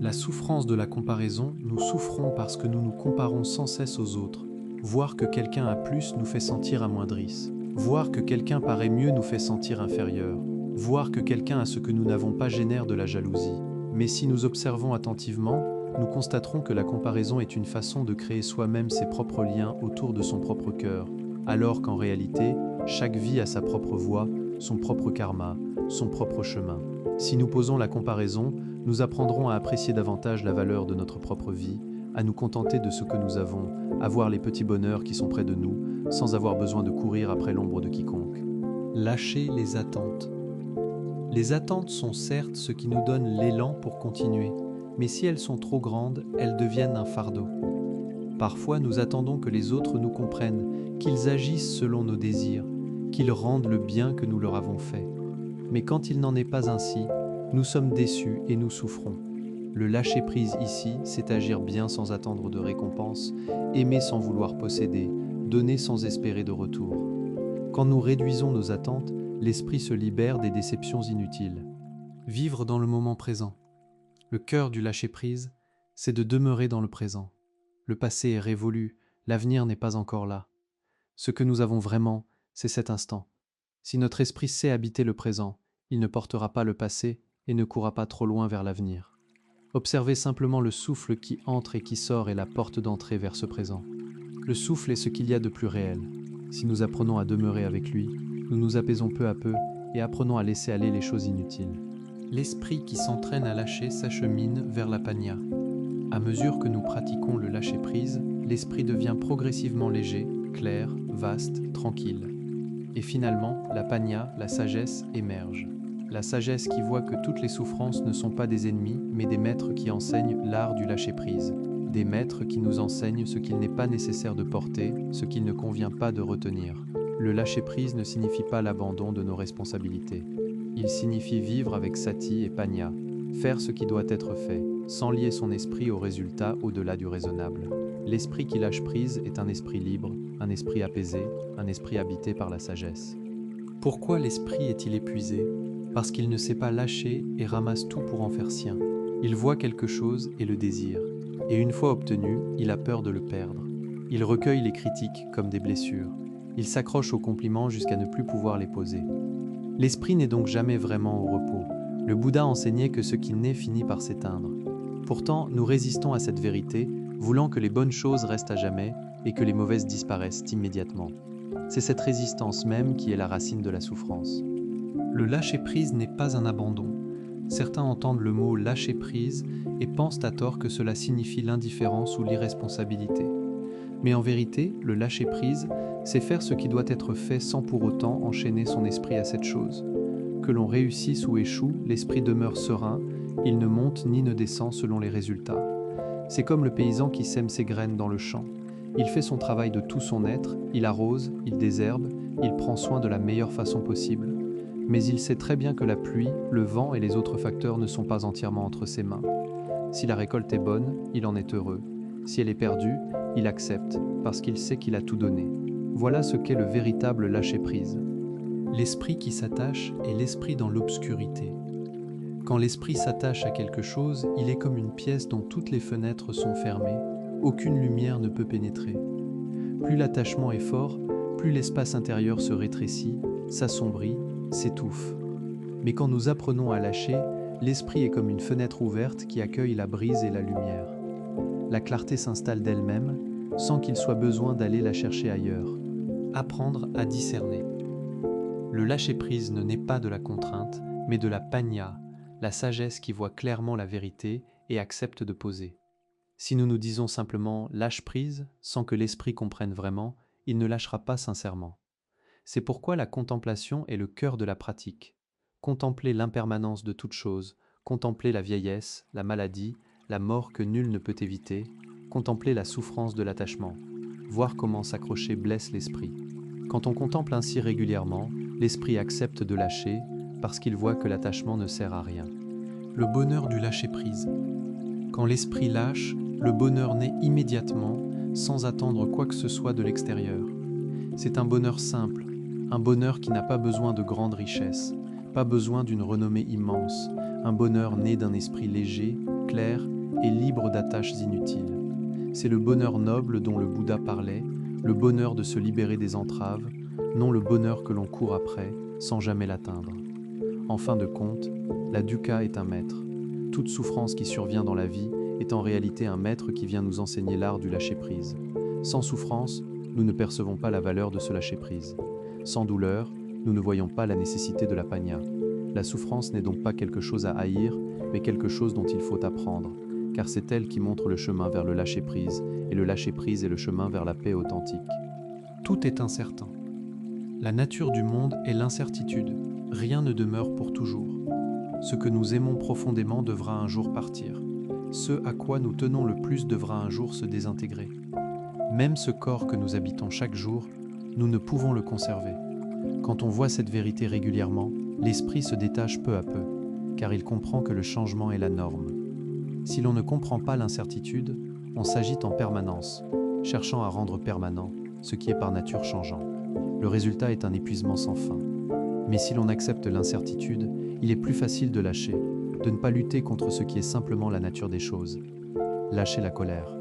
La souffrance de la comparaison, nous souffrons parce que nous nous comparons sans cesse aux autres. Voir que quelqu'un a plus nous fait sentir amoindris. Voir que quelqu'un paraît mieux nous fait sentir inférieur. Voir que quelqu'un a ce que nous n'avons pas génère de la jalousie. Mais si nous observons attentivement, nous constaterons que la comparaison est une façon de créer soi-même ses propres liens autour de son propre cœur, alors qu'en réalité, chaque vie a sa propre voie, son propre karma, son propre chemin. Si nous posons la comparaison, nous apprendrons à apprécier davantage la valeur de notre propre vie, à nous contenter de ce que nous avons, à voir les petits bonheurs qui sont près de nous, sans avoir besoin de courir après l'ombre de quiconque. Lâcher les attentes. Les attentes sont certes ce qui nous donne l'élan pour continuer, mais si elles sont trop grandes, elles deviennent un fardeau. Parfois, nous attendons que les autres nous comprennent, qu'ils agissent selon nos désirs, qu'ils rendent le bien que nous leur avons fait. Mais quand il n'en est pas ainsi, nous sommes déçus et nous souffrons. Le lâcher-prise ici, c'est agir bien sans attendre de récompense, aimer sans vouloir posséder, donner sans espérer de retour. Quand nous réduisons nos attentes, l'esprit se libère des déceptions inutiles. Vivre dans le moment présent. Le cœur du lâcher-prise, c'est de demeurer dans le présent. Le passé est révolu, l'avenir n'est pas encore là. Ce que nous avons vraiment, c'est cet instant. Si notre esprit sait habiter le présent, il ne portera pas le passé et ne courra pas trop loin vers l'avenir. Observez simplement le souffle qui entre et qui sort est la porte d'entrée vers ce présent. Le souffle est ce qu'il y a de plus réel. Si nous apprenons à demeurer avec lui, nous nous apaisons peu à peu et apprenons à laisser aller les choses inutiles. L'esprit qui s'entraîne à lâcher s'achemine vers la painia. À mesure que nous pratiquons le lâcher-prise, l'esprit devient progressivement léger, clair, vaste, tranquille. Et finalement, la painia, la sagesse, émerge. La sagesse qui voit que toutes les souffrances ne sont pas des ennemis, mais des maîtres qui enseignent l'art du lâcher-prise. Des maîtres qui nous enseignent ce qu'il n'est pas nécessaire de porter, ce qu'il ne convient pas de retenir. Le lâcher-prise ne signifie pas l'abandon de nos responsabilités. Il signifie vivre avec sati et painia, faire ce qui doit être fait, sans lier son esprit au résultat au-delà du raisonnable. L'esprit qui lâche prise est un esprit libre, un esprit apaisé, un esprit habité par la sagesse. Pourquoi l'esprit est-il épuisé ? Parce qu'il ne sait pas lâcher et ramasse tout pour en faire sien. Il voit quelque chose et le désire. Et une fois obtenu, il a peur de le perdre. Il recueille les critiques comme des blessures. Il s'accroche aux compliments jusqu'à ne plus pouvoir les poser. L'esprit n'est donc jamais vraiment au repos. Le Bouddha enseignait que ce qui naît finit par s'éteindre. Pourtant, nous résistons à cette vérité, voulant que les bonnes choses restent à jamais et que les mauvaises disparaissent immédiatement. C'est cette résistance même qui est la racine de la souffrance. Le lâcher-prise n'est pas un abandon. Certains entendent le mot lâcher-prise et pensent à tort que cela signifie l'indifférence ou l'irresponsabilité. Mais en vérité, le lâcher-prise, c'est faire ce qui doit être fait sans pour autant enchaîner son esprit à cette chose. Que l'on réussisse ou échoue, l'esprit demeure serein, il ne monte ni ne descend selon les résultats. C'est comme le paysan qui sème ses graines dans le champ. Il fait son travail de tout son être, il arrose, il désherbe, il prend soin de la meilleure façon possible. Mais il sait très bien que la pluie, le vent et les autres facteurs ne sont pas entièrement entre ses mains. Si la récolte est bonne, il en est heureux. Si elle est perdue, il accepte, parce qu'il sait qu'il a tout donné. Voilà ce qu'est le véritable lâcher-prise. L'esprit qui s'attache est l'esprit dans l'obscurité. Quand l'esprit s'attache à quelque chose, il est comme une pièce dont toutes les fenêtres sont fermées, aucune lumière ne peut pénétrer. Plus l'attachement est fort, plus l'espace intérieur se rétrécit, s'assombrit, s'étouffe. Mais quand nous apprenons à lâcher, l'esprit est comme une fenêtre ouverte qui accueille la brise et la lumière. La clarté s'installe d'elle-même, sans qu'il soit besoin d'aller la chercher ailleurs. Apprendre à discerner. Le lâcher-prise ne naît pas de la contrainte, mais de la painia, la sagesse qui voit clairement la vérité et accepte de poser. Si nous nous disons simplement « lâche prise » sans que l'esprit comprenne vraiment, il ne lâchera pas sincèrement. C'est pourquoi la contemplation est le cœur de la pratique. Contempler l'impermanence de toute chose, contempler la vieillesse, la maladie, la mort que nul ne peut éviter, contempler la souffrance de l'attachement, voir comment s'accrocher blesse l'esprit. Quand on contemple ainsi régulièrement, l'esprit accepte de lâcher parce qu'il voit que l'attachement ne sert à rien. Le bonheur du lâcher-prise. Quand l'esprit lâche, le bonheur naît immédiatement, sans attendre quoi que ce soit de l'extérieur. C'est un bonheur simple, un bonheur qui n'a pas besoin de grandes richesses, pas besoin d'une renommée immense, un bonheur né d'un esprit léger, clair et libre d'attaches inutiles. C'est le bonheur noble dont le Bouddha parlait, le bonheur de se libérer des entraves, non le bonheur que l'on court après, sans jamais l'atteindre. En fin de compte, la dukkha est un maître. Toute souffrance qui survient dans la vie est en réalité un maître qui vient nous enseigner l'art du lâcher-prise. Sans souffrance, nous ne percevons pas la valeur de ce lâcher-prise. Sans douleur, nous ne voyons pas la nécessité de la paññā. La souffrance n'est donc pas quelque chose à haïr, mais quelque chose dont il faut apprendre, car c'est elle qui montre le chemin vers le lâcher-prise, et le lâcher-prise est le chemin vers la paix authentique. Tout est incertain. La nature du monde est l'incertitude. Rien ne demeure pour toujours. Ce que nous aimons profondément devra un jour partir. Ce à quoi nous tenons le plus devra un jour se désintégrer. Même ce corps que nous habitons chaque jour, nous ne pouvons le conserver. Quand on voit cette vérité régulièrement, l'esprit se détache peu à peu, car il comprend que le changement est la norme. Si l'on ne comprend pas l'incertitude, on s'agite en permanence, cherchant à rendre permanent ce qui est par nature changeant. Le résultat est un épuisement sans fin. Mais si l'on accepte l'incertitude, il est plus facile de lâcher, de ne pas lutter contre ce qui est simplement la nature des choses. Lâcher la colère.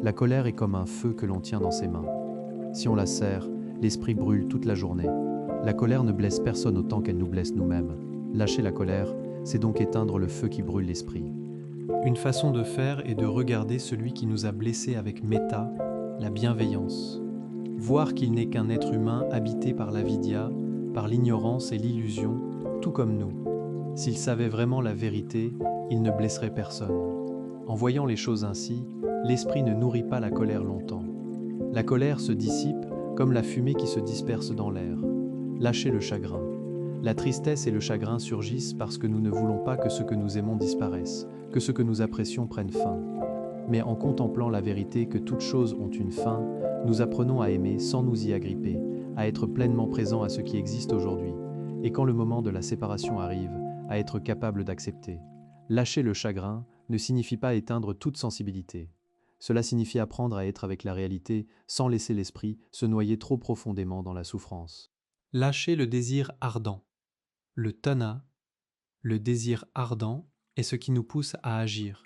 La colère est comme un feu que l'on tient dans ses mains. Si on la serre, l'esprit brûle toute la journée. La colère ne blesse personne autant qu'elle nous blesse nous-mêmes. Lâcher la colère, c'est donc éteindre le feu qui brûle l'esprit. Une façon de faire est de regarder celui qui nous a blessés avec metta, la bienveillance. Voir qu'il n'est qu'un être humain habité par l'avidya, par l'ignorance et l'illusion, tout comme nous. S'il savait vraiment la vérité, il ne blesserait personne. En voyant les choses ainsi, l'esprit ne nourrit pas la colère longtemps. La colère se dissipe comme la fumée qui se disperse dans l'air. Lâchez le chagrin. La tristesse et le chagrin surgissent parce que nous ne voulons pas que ce que nous aimons disparaisse, que ce que nous apprécions prenne fin. Mais en contemplant la vérité que toutes choses ont une fin, nous apprenons à aimer sans nous y agripper, à être pleinement présents à ce qui existe aujourd'hui, et quand le moment de la séparation arrive, à être capable d'accepter. Lâcher le chagrin ne signifie pas éteindre toute sensibilité. Cela signifie apprendre à être avec la réalité sans laisser l'esprit se noyer trop profondément dans la souffrance. Lâcher le désir ardent. Le tanha, le désir ardent, est ce qui nous pousse à agir.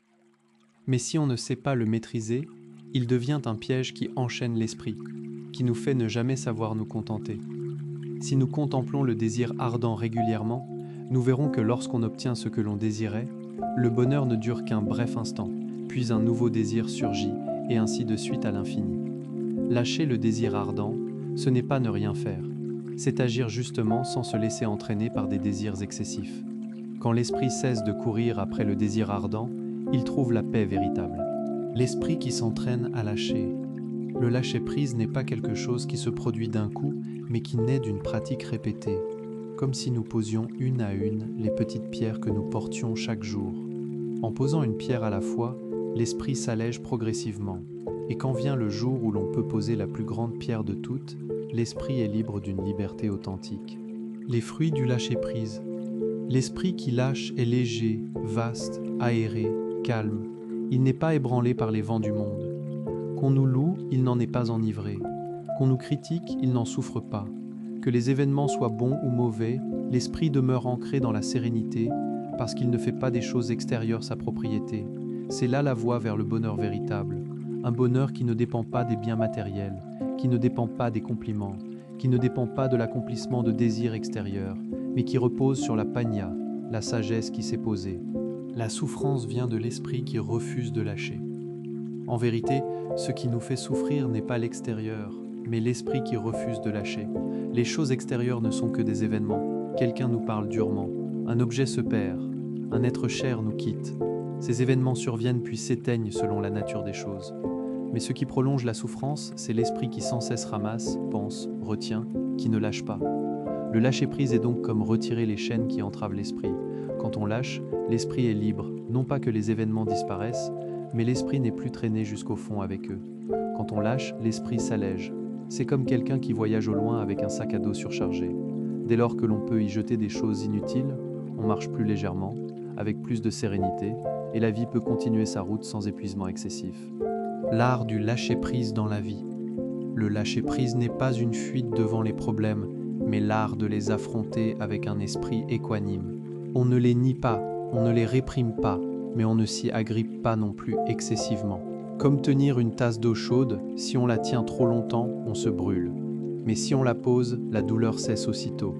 Mais si on ne sait pas le maîtriser, il devient un piège qui enchaîne l'esprit, qui nous fait ne jamais savoir nous contenter. Si nous contemplons le désir ardent régulièrement, nous verrons que lorsqu'on obtient ce que l'on désirait, le bonheur ne dure qu'un bref instant, puis un nouveau désir surgit, et ainsi de suite à l'infini. Lâcher le désir ardent, ce n'est pas ne rien faire, c'est agir justement sans se laisser entraîner par des désirs excessifs. Quand l'esprit cesse de courir après le désir ardent, il trouve la paix véritable. L'esprit qui s'entraîne à lâcher. Le lâcher-prise n'est pas quelque chose qui se produit d'un coup, mais qui naît d'une pratique répétée, comme si nous posions une à une les petites pierres que nous portions chaque jour. En posant une pierre à la fois, l'esprit s'allège progressivement, et quand vient le jour où l'on peut poser la plus grande pierre de toutes, l'esprit est libre d'une liberté authentique. Les fruits du lâcher-prise. L'esprit qui lâche est léger, vaste, aéré, calme. Il n'est pas ébranlé par les vents du monde. Qu'on nous loue, il n'en est pas enivré. Qu'on nous critique, il n'en souffre pas. Que les événements soient bons ou mauvais, l'esprit demeure ancré dans la sérénité parce qu'il ne fait pas des choses extérieures sa propriété. C'est là la voie vers le bonheur véritable. Un bonheur qui ne dépend pas des biens matériels, qui ne dépend pas des compliments, qui ne dépend pas de l'accomplissement de désirs extérieurs, mais qui repose sur la paññā, la sagesse qui s'est posée. La souffrance vient de l'esprit qui refuse de lâcher. En vérité, ce qui nous fait souffrir n'est pas l'extérieur, mais l'esprit qui refuse de lâcher. Les choses extérieures ne sont que des événements. Quelqu'un nous parle durement, un objet se perd, un être cher nous quitte. Ces événements surviennent puis s'éteignent selon la nature des choses. Mais ce qui prolonge la souffrance, c'est l'esprit qui sans cesse ramasse, pense, retient, qui ne lâche pas. Le lâcher-prise est donc comme retirer les chaînes qui entravent l'esprit. Quand on lâche, l'esprit est libre, non pas que les événements disparaissent, mais l'esprit n'est plus traîné jusqu'au fond avec eux. Quand on lâche, l'esprit s'allège. C'est comme quelqu'un qui voyage au loin avec un sac à dos surchargé. Dès lors que l'on peut y jeter des choses inutiles, on marche plus légèrement, avec plus de sérénité, et la vie peut continuer sa route sans épuisement excessif. L'art du lâcher-prise dans la vie. Le lâcher-prise n'est pas une fuite devant les problèmes, mais l'art de les affronter avec un esprit équanime. On ne les nie pas, on ne les réprime pas, mais on ne s'y agrippe pas non plus excessivement. Comme tenir une tasse d'eau chaude, si on la tient trop longtemps, on se brûle. Mais si on la pose, la douleur cesse aussitôt.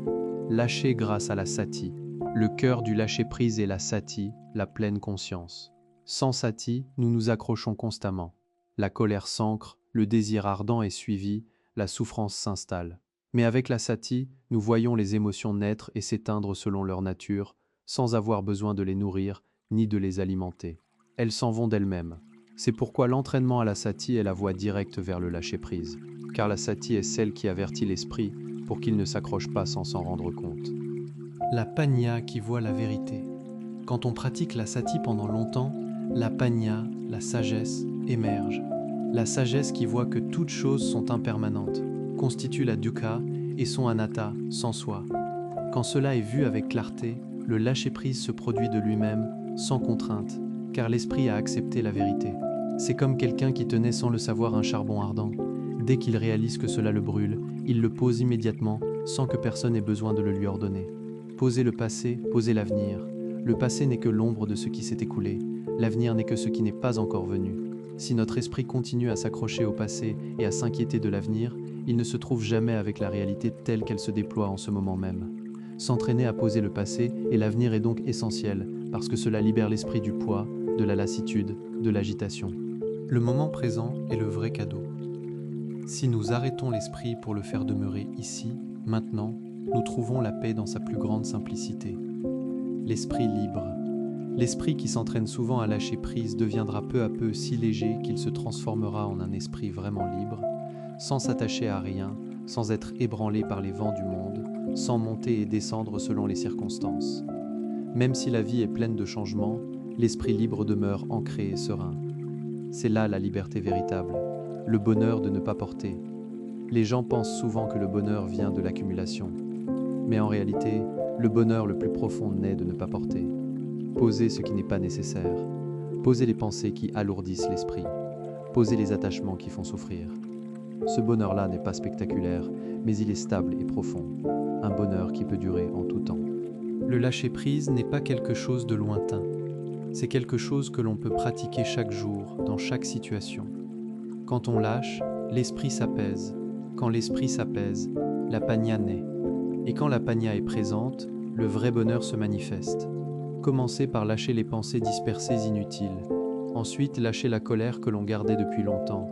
Lâcher grâce à la sati. Le cœur du lâcher-prise est la sati, la pleine conscience. Sans sati, nous nous accrochons constamment. La colère s'ancre, le désir ardent est suivi, la souffrance s'installe. Mais avec la sati, nous voyons les émotions naître et s'éteindre selon leur nature, sans avoir besoin de les nourrir ni de les alimenter. Elles s'en vont d'elles-mêmes. C'est pourquoi l'entraînement à la sati est la voie directe vers le lâcher-prise, car la sati est celle qui avertit l'esprit pour qu'il ne s'accroche pas sans s'en rendre compte. La panya qui voit la vérité. Quand on pratique la sati pendant longtemps, la panya, la sagesse, émerge. La sagesse qui voit que toutes choses sont impermanentes, constituent la dukkha et sont anatta, sans soi. Quand cela est vu avec clarté, le lâcher-prise se produit de lui-même, sans contrainte, car l'esprit a accepté la vérité. C'est comme quelqu'un qui tenait sans le savoir un charbon ardent. Dès qu'il réalise que cela le brûle, il le pose immédiatement, sans que personne ait besoin de le lui ordonner. Poser le passé, poser l'avenir. Le passé n'est que l'ombre de ce qui s'est écoulé. L'avenir n'est que ce qui n'est pas encore venu. Si notre esprit continue à s'accrocher au passé et à s'inquiéter de l'avenir, il ne se trouve jamais avec la réalité telle qu'elle se déploie en ce moment même. S'entraîner à poser le passé et l'avenir est donc essentiel, parce que cela libère l'esprit du poids, de la lassitude, de l'agitation. Le moment présent est le vrai cadeau. Si nous arrêtons l'esprit pour le faire demeurer ici, maintenant, nous trouvons la paix dans sa plus grande simplicité. L'esprit libre. L'esprit qui s'entraîne souvent à lâcher prise deviendra peu à peu si léger qu'il se transformera en un esprit vraiment libre, sans s'attacher à rien, sans être ébranlé par les vents du monde, sans monter et descendre selon les circonstances. Même si la vie est pleine de changements, l'esprit libre demeure ancré et serein. C'est là la liberté véritable, le bonheur de ne pas porter. Les gens pensent souvent que le bonheur vient de l'accumulation. Mais en réalité, le bonheur le plus profond naît de ne pas porter. Poser ce qui n'est pas nécessaire. Poser les pensées qui alourdissent l'esprit. Poser les attachements qui font souffrir. Ce bonheur-là n'est pas spectaculaire, mais il est stable et profond. Un bonheur qui peut durer en tout temps. Le lâcher-prise n'est pas quelque chose de lointain. C'est quelque chose que l'on peut pratiquer chaque jour, dans chaque situation. Quand on lâche, l'esprit s'apaise. Quand l'esprit s'apaise, la panya naît. Et quand la panya est présente, le vrai bonheur se manifeste. Commencez par lâcher les pensées dispersées inutiles. Ensuite, lâchez la colère que l'on gardait depuis longtemps.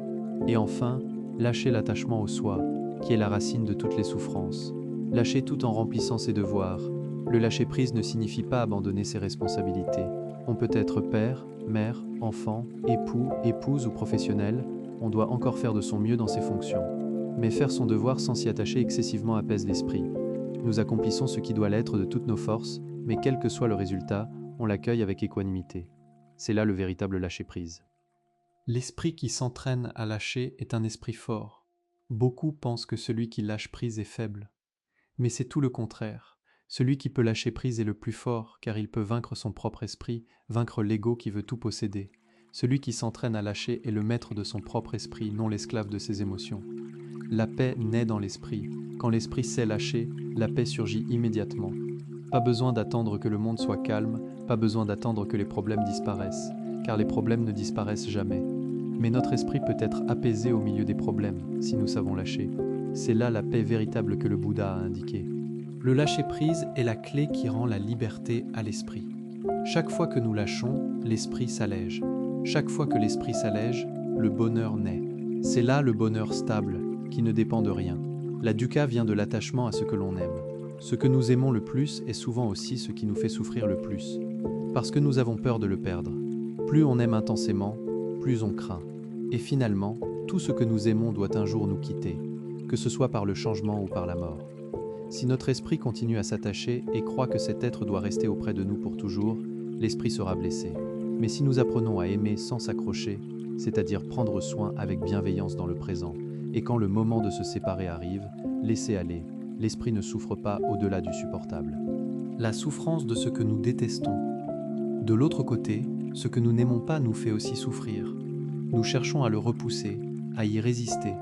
Et enfin, lâchez l'attachement au soi, qui est la racine de toutes les souffrances. Lâchez tout en remplissant ses devoirs. Le lâcher-prise ne signifie pas abandonner ses responsabilités. On peut être père, mère, enfant, époux, épouse ou professionnel. On doit encore faire de son mieux dans ses fonctions. Mais faire son devoir sans s'y attacher excessivement apaise l'esprit. Nous accomplissons ce qui doit l'être de toutes nos forces, mais quel que soit le résultat, on l'accueille avec équanimité. C'est là le véritable lâcher-prise. L'esprit qui s'entraîne à lâcher est un esprit fort. Beaucoup pensent que celui qui lâche prise est faible. Mais c'est tout le contraire. Celui qui peut lâcher prise est le plus fort, car il peut vaincre son propre esprit, vaincre l'ego qui veut tout posséder. Celui qui s'entraîne à lâcher est le maître de son propre esprit, non l'esclave de ses émotions. La paix naît dans l'esprit. Quand l'esprit sait lâcher, la paix surgit immédiatement. Pas besoin d'attendre que le monde soit calme, pas besoin d'attendre que les problèmes disparaissent, car les problèmes ne disparaissent jamais. Mais notre esprit peut être apaisé au milieu des problèmes, si nous savons lâcher. C'est là la paix véritable que le Bouddha a indiquée. Le lâcher-prise est la clé qui rend la liberté à l'esprit. Chaque fois que nous lâchons, l'esprit s'allège. Chaque fois que l'esprit s'allège, le bonheur naît. C'est là le bonheur stable, qui ne dépend de rien. La dukkha vient de l'attachement à ce que l'on aime. Ce que nous aimons le plus est souvent aussi ce qui nous fait souffrir le plus, parce que nous avons peur de le perdre. Plus on aime intensément, plus on craint. Et finalement, tout ce que nous aimons doit un jour nous quitter, que ce soit par le changement ou par la mort. Si notre esprit continue à s'attacher et croit que cet être doit rester auprès de nous pour toujours, l'esprit sera blessé. Mais si nous apprenons à aimer sans s'accrocher, c'est-à-dire prendre soin avec bienveillance dans le présent, et quand le moment de se séparer arrive, laisser aller, l'esprit ne souffre pas au-delà du supportable. La souffrance de ce que nous détestons. De l'autre côté, ce que nous n'aimons pas nous fait aussi souffrir. Nous cherchons à le repousser, à y résister.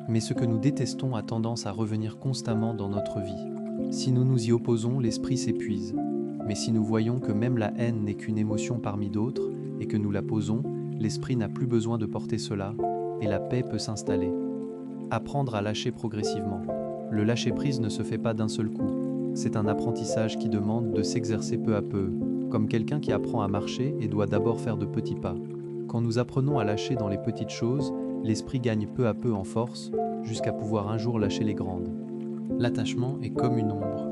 Mais ce que nous détestons a tendance à revenir constamment dans notre vie. Si nous nous y opposons, l'esprit s'épuise. Mais si nous voyons que même la haine n'est qu'une émotion parmi d'autres, et que nous la posons, l'esprit n'a plus besoin de porter cela, et la paix peut s'installer. Apprendre à lâcher progressivement. Le lâcher-prise ne se fait pas d'un seul coup. C'est un apprentissage qui demande de s'exercer peu à peu, comme quelqu'un qui apprend à marcher et doit d'abord faire de petits pas. Quand nous apprenons à lâcher dans les petites choses, l'esprit gagne peu à peu en force, jusqu'à pouvoir un jour lâcher les grandes. L'attachement est comme une ombre.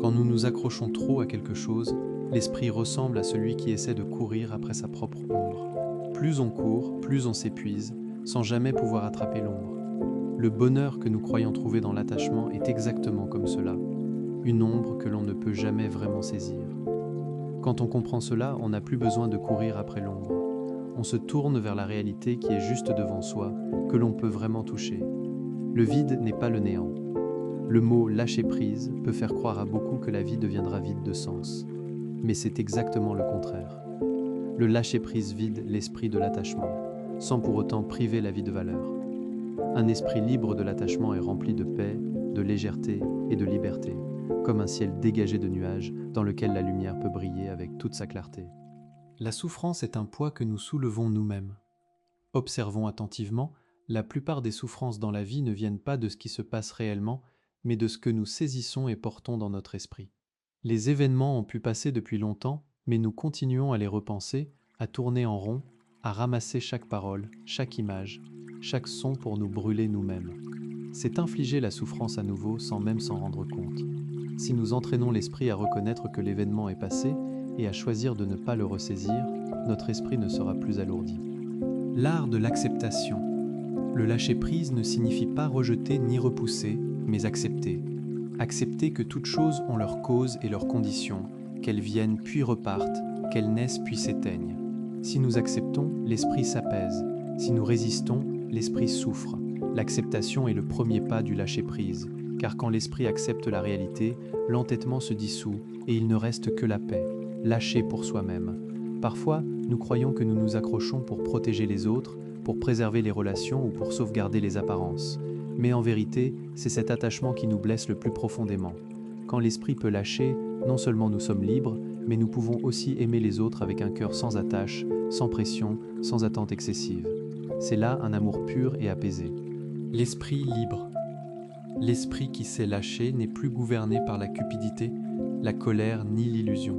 Quand nous nous accrochons trop à quelque chose, l'esprit ressemble à celui qui essaie de courir après sa propre ombre. Plus on court, plus on s'épuise, sans jamais pouvoir attraper l'ombre. Le bonheur que nous croyons trouver dans l'attachement est exactement comme cela, une ombre que l'on ne peut jamais vraiment saisir. Quand on comprend cela, on n'a plus besoin de courir après l'ombre. On se tourne vers la réalité qui est juste devant soi, que l'on peut vraiment toucher. Le vide n'est pas le néant. Le mot « lâcher prise » peut faire croire à beaucoup que la vie deviendra vide de sens. Mais c'est exactement le contraire. Le lâcher prise vide l'esprit de l'attachement, sans pour autant priver la vie de valeur. Un esprit libre de l'attachement est rempli de paix, de légèreté et de liberté, comme un ciel dégagé de nuages dans lequel la lumière peut briller avec toute sa clarté. La souffrance est un poids que nous soulevons nous-mêmes. Observons attentivement, la plupart des souffrances dans la vie ne viennent pas de ce qui se passe réellement, mais de ce que nous saisissons et portons dans notre esprit. Les événements ont pu passer depuis longtemps, mais nous continuons à les repenser, à tourner en rond, à ramasser chaque parole, chaque image, chaque son pour nous brûler nous-mêmes. C'est infliger la souffrance à nouveau sans même s'en rendre compte. Si nous entraînons l'esprit à reconnaître que l'événement est passé et à choisir de ne pas le ressaisir, notre esprit ne sera plus alourdi. L'art de l'acceptation. Le lâcher-prise ne signifie pas rejeter ni repousser, mais accepter. Accepter que toutes choses ont leur cause et leurs conditions, qu'elles viennent puis repartent, qu'elles naissent puis s'éteignent. Si nous acceptons, l'esprit s'apaise. Si nous résistons, l'esprit souffre. L'acceptation est le premier pas du lâcher-prise, car quand l'esprit accepte la réalité, l'entêtement se dissout et il ne reste que la paix, lâcher pour soi-même. Parfois, nous croyons que nous nous accrochons pour protéger les autres, pour préserver les relations ou pour sauvegarder les apparences. Mais en vérité, c'est cet attachement qui nous blesse le plus profondément. Quand l'esprit peut lâcher, non seulement nous sommes libres, mais nous pouvons aussi aimer les autres avec un cœur sans attache, sans pression, sans attente excessive. C'est là un amour pur et apaisé. L'esprit libre. L'esprit qui sait lâcher n'est plus gouverné par la cupidité, la colère ni l'illusion.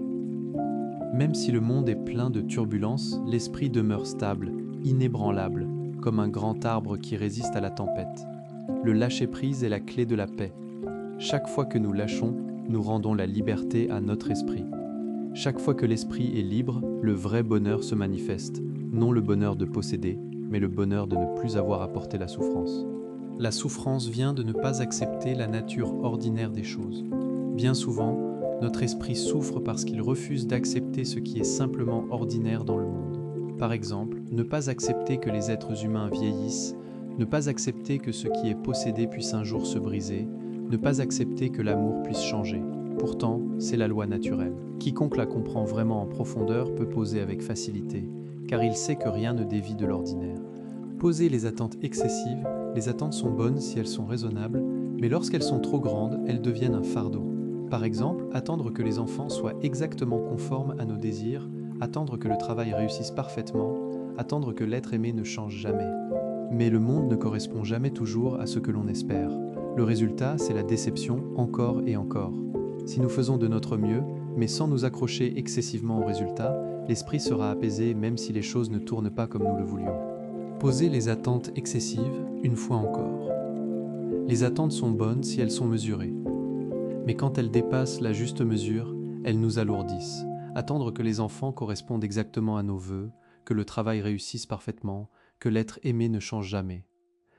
Même si le monde est plein de turbulences, l'esprit demeure stable, inébranlable, comme un grand arbre qui résiste à la tempête. Le lâcher-prise est la clé de la paix. Chaque fois que nous lâchons, nous rendons la liberté à notre esprit. Chaque fois que l'esprit est libre, le vrai bonheur se manifeste, non le bonheur de posséder, mais le bonheur de ne plus avoir à porter la souffrance. La souffrance vient de ne pas accepter la nature ordinaire des choses. Bien souvent, notre esprit souffre parce qu'il refuse d'accepter ce qui est simplement ordinaire dans le monde. Par exemple, ne pas accepter que les êtres humains vieillissent, ne pas accepter que ce qui est possédé puisse un jour se briser, ne pas accepter que l'amour puisse changer. Pourtant, c'est la loi naturelle. Quiconque la comprend vraiment en profondeur peut poser avec facilité, car il sait que rien ne dévie de l'ordinaire. Poser les attentes excessives, les attentes sont bonnes si elles sont raisonnables, mais lorsqu'elles sont trop grandes, elles deviennent un fardeau. Par exemple, attendre que les enfants soient exactement conformes à nos désirs, attendre que le travail réussisse parfaitement, attendre que l'être aimé ne change jamais. Mais le monde ne correspond jamais toujours à ce que l'on espère. Le résultat, c'est la déception encore et encore. Si nous faisons de notre mieux, mais sans nous accrocher excessivement au résultat, l'esprit sera apaisé même si les choses ne tournent pas comme nous le voulions. Poser les attentes excessives, une fois encore. Les attentes sont bonnes si elles sont mesurées. Mais quand elles dépassent la juste mesure, elles nous alourdissent. Attendre que les enfants correspondent exactement à nos vœux, que le travail réussisse parfaitement, que l'être aimé ne change jamais.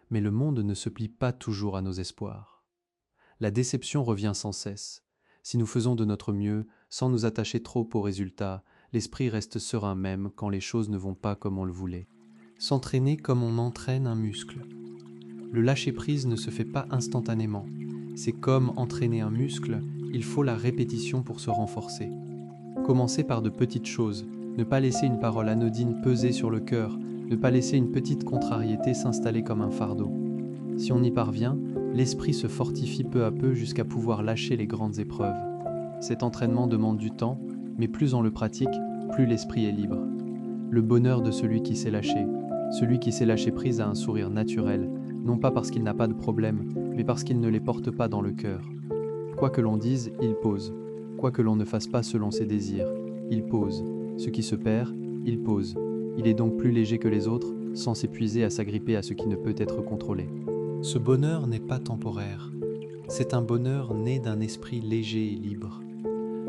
Mais le monde ne se plie pas toujours à nos espoirs. La déception revient sans cesse. Si nous faisons de notre mieux, sans nous attacher trop aux résultats, l'esprit reste serein même quand les choses ne vont pas comme on le voulait. S'entraîner comme on entraîne un muscle. Le lâcher-prise ne se fait pas instantanément. C'est comme entraîner un muscle, il faut la répétition pour se renforcer. Commencer par de petites choses, ne pas laisser une parole anodine peser sur le cœur, ne pas laisser une petite contrariété s'installer comme un fardeau. Si on y parvient, l'esprit se fortifie peu à peu jusqu'à pouvoir lâcher les grandes épreuves. Cet entraînement demande du temps, mais plus on le pratique, plus l'esprit est libre. Le bonheur de celui qui sait lâcher. Celui qui sait lâcher prise a un sourire naturel, non pas parce qu'il n'a pas de problème, mais parce qu'il ne les porte pas dans le cœur. Quoi que l'on dise, il pose. Quoi que l'on ne fasse pas selon ses désirs, il pose. Ce qui se perd, il pose. Il est donc plus léger que les autres, sans s'épuiser à s'agripper à ce qui ne peut être contrôlé. Ce bonheur n'est pas temporaire. C'est un bonheur né d'un esprit léger et libre.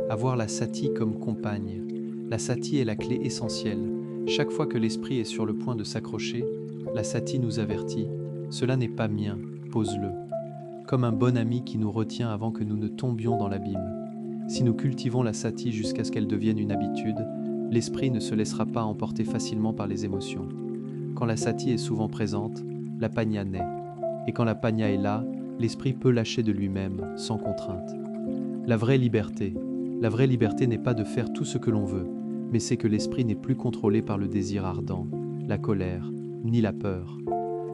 Avoir la sati comme compagne. La sati est la clé essentielle. Chaque fois que l'esprit est sur le point de s'accrocher, la sati nous avertit « Cela n'est pas mien, pose-le ». Comme un bon ami qui nous retient avant que nous ne tombions dans l'abîme. Si nous cultivons la sati jusqu'à ce qu'elle devienne une habitude, l'esprit ne se laissera pas emporter facilement par les émotions. Quand la sati est souvent présente, la panya naît. Et quand la panya est là, l'esprit peut lâcher de lui-même, sans contrainte. La vraie liberté n'est pas de faire tout ce que l'on veut, mais c'est que l'esprit n'est plus contrôlé par le désir ardent, la colère, ni la peur.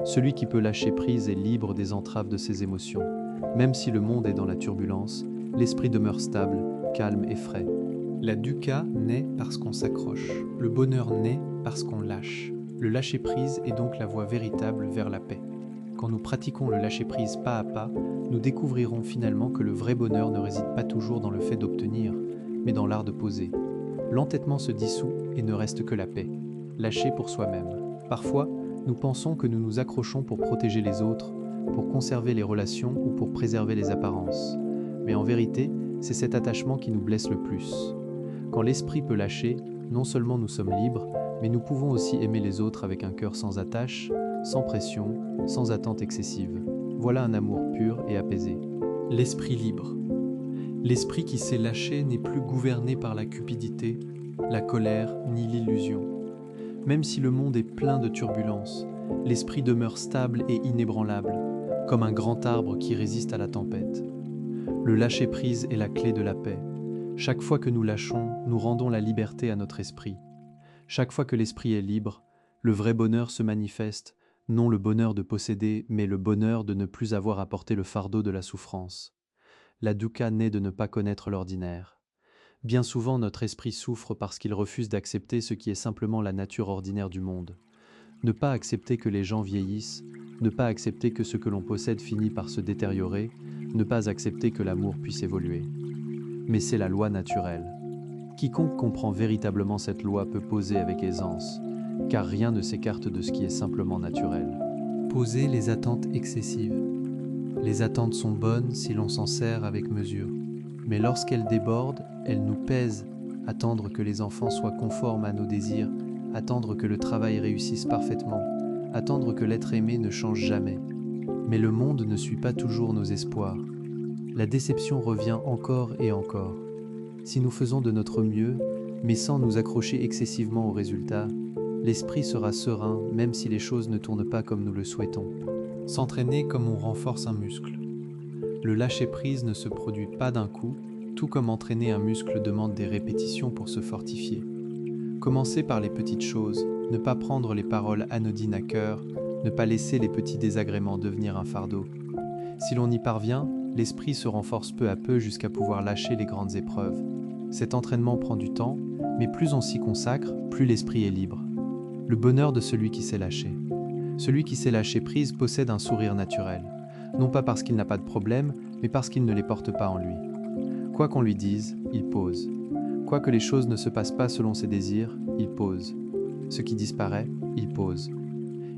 Celui qui peut lâcher prise est libre des entraves de ses émotions. Même si le monde est dans la turbulence, l'esprit demeure stable, calme et frais. La dukkha naît parce qu'on s'accroche. Le bonheur naît parce qu'on lâche. Le lâcher-prise est donc la voie véritable vers la paix. Quand nous pratiquons le lâcher-prise pas à pas, nous découvrirons finalement que le vrai bonheur ne réside pas toujours dans le fait d'obtenir, mais dans l'art de poser. L'entêtement se dissout et ne reste que la paix. Lâcher pour soi-même. Parfois, nous pensons que nous nous accrochons pour protéger les autres, pour conserver les relations ou pour préserver les apparences. Mais en vérité, c'est cet attachement qui nous blesse le plus. Quand l'esprit peut lâcher, non seulement nous sommes libres, mais nous pouvons aussi aimer les autres avec un cœur sans attache, sans pression, sans attente excessive. Voilà un amour pur et apaisé. L'esprit libre. L'esprit qui sait lâcher n'est plus gouverné par la cupidité, la colère ni l'illusion. Même si le monde est plein de turbulences, l'esprit demeure stable et inébranlable, comme un grand arbre qui résiste à la tempête. Le lâcher-prise est la clé de la paix. Chaque fois que nous lâchons, nous rendons la liberté à notre esprit. Chaque fois que l'esprit est libre, le vrai bonheur se manifeste, non le bonheur de posséder, mais le bonheur de ne plus avoir à porter le fardeau de la souffrance. La dukkha naît de ne pas connaître l'ordinaire. Bien souvent, notre esprit souffre parce qu'il refuse d'accepter ce qui est simplement la nature ordinaire du monde. Ne pas accepter que les gens vieillissent, ne pas accepter que ce que l'on possède finit par se détériorer, ne pas accepter que l'amour puisse évoluer. Mais c'est la loi naturelle. Quiconque comprend véritablement cette loi peut poser avec aisance, car rien ne s'écarte de ce qui est simplement naturel. Poser les attentes excessives. Les attentes sont bonnes si l'on s'en sert avec mesure, mais lorsqu'elles débordent, elles nous pèsent. Attendre que les enfants soient conformes à nos désirs, attendre que le travail réussisse parfaitement, attendre que l'être aimé ne change jamais. Mais le monde ne suit pas toujours nos espoirs. La déception revient encore et encore. Si nous faisons de notre mieux, mais sans nous accrocher excessivement aux résultats, l'esprit sera serein même si les choses ne tournent pas comme nous le souhaitons. S'entraîner comme on renforce un muscle. Le lâcher-prise ne se produit pas d'un coup, tout comme entraîner un muscle demande des répétitions pour se fortifier. Commencer par les petites choses, ne pas prendre les paroles anodines à cœur, ne pas laisser les petits désagréments devenir un fardeau. Si l'on y parvient, l'esprit se renforce peu à peu jusqu'à pouvoir lâcher les grandes épreuves. Cet entraînement prend du temps, mais plus on s'y consacre, plus l'esprit est libre. Le bonheur de celui qui sait lâcher. Celui qui sait lâcher prise possède un sourire naturel, non pas parce qu'il n'a pas de problème, mais parce qu'il ne les porte pas en lui. Quoi qu'on lui dise, il pose. Quoi que les choses ne se passent pas selon ses désirs, il pose. Ce qui disparaît, il pose.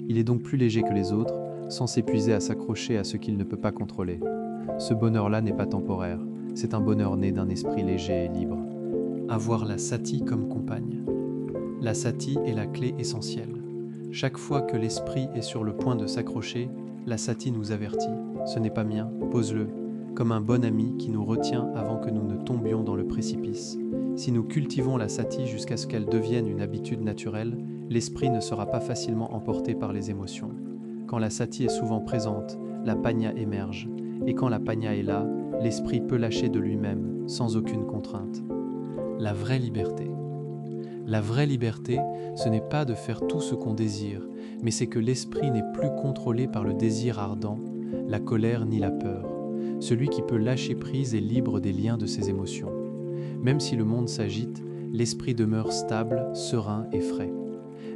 Il est donc plus léger que les autres, sans s'épuiser à s'accrocher à ce qu'il ne peut pas contrôler. Ce bonheur-là n'est pas temporaire, c'est un bonheur né d'un esprit léger et libre. Avoir la sati comme compagne. La sati est la clé essentielle. Chaque fois que l'esprit est sur le point de s'accrocher, la sati nous avertit. Ce n'est pas mien, pose-le, comme un bon ami qui nous retient avant que nous ne tombions dans le précipice. Si nous cultivons la sati jusqu'à ce qu'elle devienne une habitude naturelle, l'esprit ne sera pas facilement emporté par les émotions. Quand la sati est souvent présente, la panya émerge, et quand la panya est là, l'esprit peut lâcher de lui-même, sans aucune contrainte. La vraie liberté. La vraie liberté, ce n'est pas de faire tout ce qu'on désire, mais c'est que l'esprit n'est plus contrôlé par le désir ardent, la colère ni la peur. Celui qui peut lâcher prise est libre des liens de ses émotions. Même si le monde s'agite, l'esprit demeure stable, serein et frais.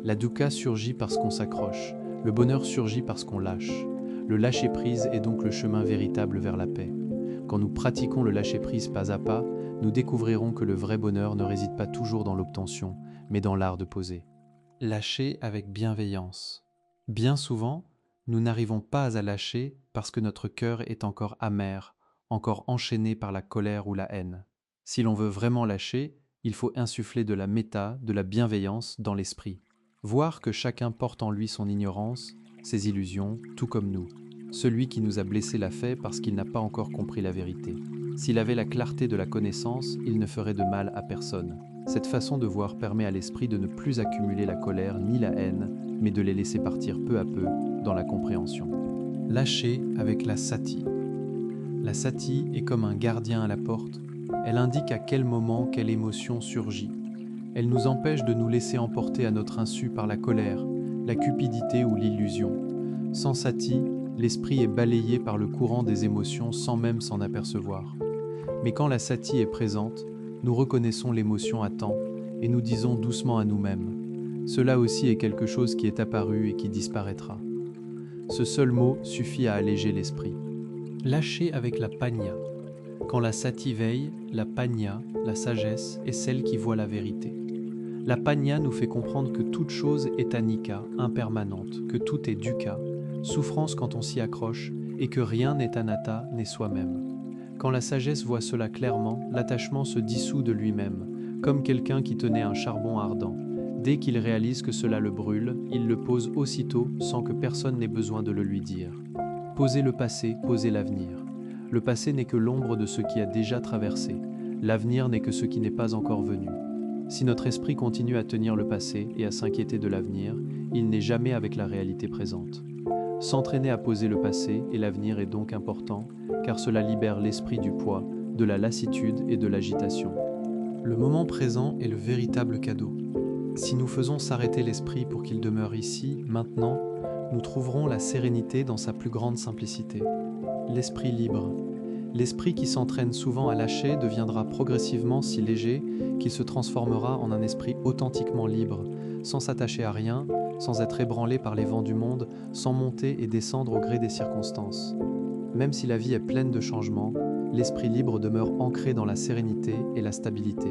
La dukkha surgit parce qu'on s'accroche, le bonheur surgit parce qu'on lâche. Le lâcher-prise est donc le chemin véritable vers la paix. Quand nous pratiquons le lâcher-prise pas à pas, nous découvrirons que le vrai bonheur ne réside pas toujours dans l'obtention, mais dans l'art de poser. Lâcher avec bienveillance. Bien souvent, nous n'arrivons pas à lâcher parce que notre cœur est encore amer, encore enchaîné par la colère ou la haine. Si l'on veut vraiment lâcher, il faut insuffler de la méta, de la bienveillance dans l'esprit. Voir que chacun porte en lui son ignorance, ses illusions, tout comme nous. Celui qui nous a blessés l'a fait parce qu'il n'a pas encore compris la vérité. S'il avait la clarté de la connaissance, il ne ferait de mal à personne. Cette façon de voir permet à l'esprit de ne plus accumuler la colère ni la haine, mais de les laisser partir peu à peu dans la compréhension. Lâcher avec la sati. La sati est comme un gardien à la porte. Elle indique à quel moment quelle émotion surgit. Elle nous empêche de nous laisser emporter à notre insu par la colère, la cupidité ou l'illusion. Sans sati, l'esprit est balayé par le courant des émotions sans même s'en apercevoir. Mais quand la sati est présente, nous reconnaissons l'émotion à temps et nous disons doucement à nous-mêmes. Cela aussi est quelque chose qui est apparu et qui disparaîtra. Ce seul mot suffit à alléger l'esprit. Lâcher avec la panya. Quand la sati veille, la panya, la sagesse, est celle qui voit la vérité. La panya nous fait comprendre que toute chose est anika, impermanente, que tout est dukkha, souffrance quand on s'y accroche, et que rien n'est anatta, n'est soi-même. Quand la sagesse voit cela clairement, l'attachement se dissout de lui-même, comme quelqu'un qui tenait un charbon ardent. Dès qu'il réalise que cela le brûle, il le pose aussitôt sans que personne n'ait besoin de le lui dire. Poser le passé, poser l'avenir. Le passé n'est que l'ombre de ce qui a déjà traversé. L'avenir n'est que ce qui n'est pas encore venu. Si notre esprit continue à tenir le passé et à s'inquiéter de l'avenir, il n'est jamais avec la réalité présente. S'entraîner à poser le passé et l'avenir est donc important, car cela libère l'esprit du poids, de la lassitude et de l'agitation. Le moment présent est le véritable cadeau. Si nous faisons s'arrêter l'esprit pour qu'il demeure ici, maintenant, nous trouverons la sérénité dans sa plus grande simplicité. L'esprit libre. L'esprit qui s'entraîne souvent à lâcher deviendra progressivement si léger qu'il se transformera en un esprit authentiquement libre, sans s'attacher à rien, sans être ébranlé par les vents du monde, sans monter et descendre au gré des circonstances. Même si la vie est pleine de changements, l'esprit libre demeure ancré dans la sérénité et la stabilité.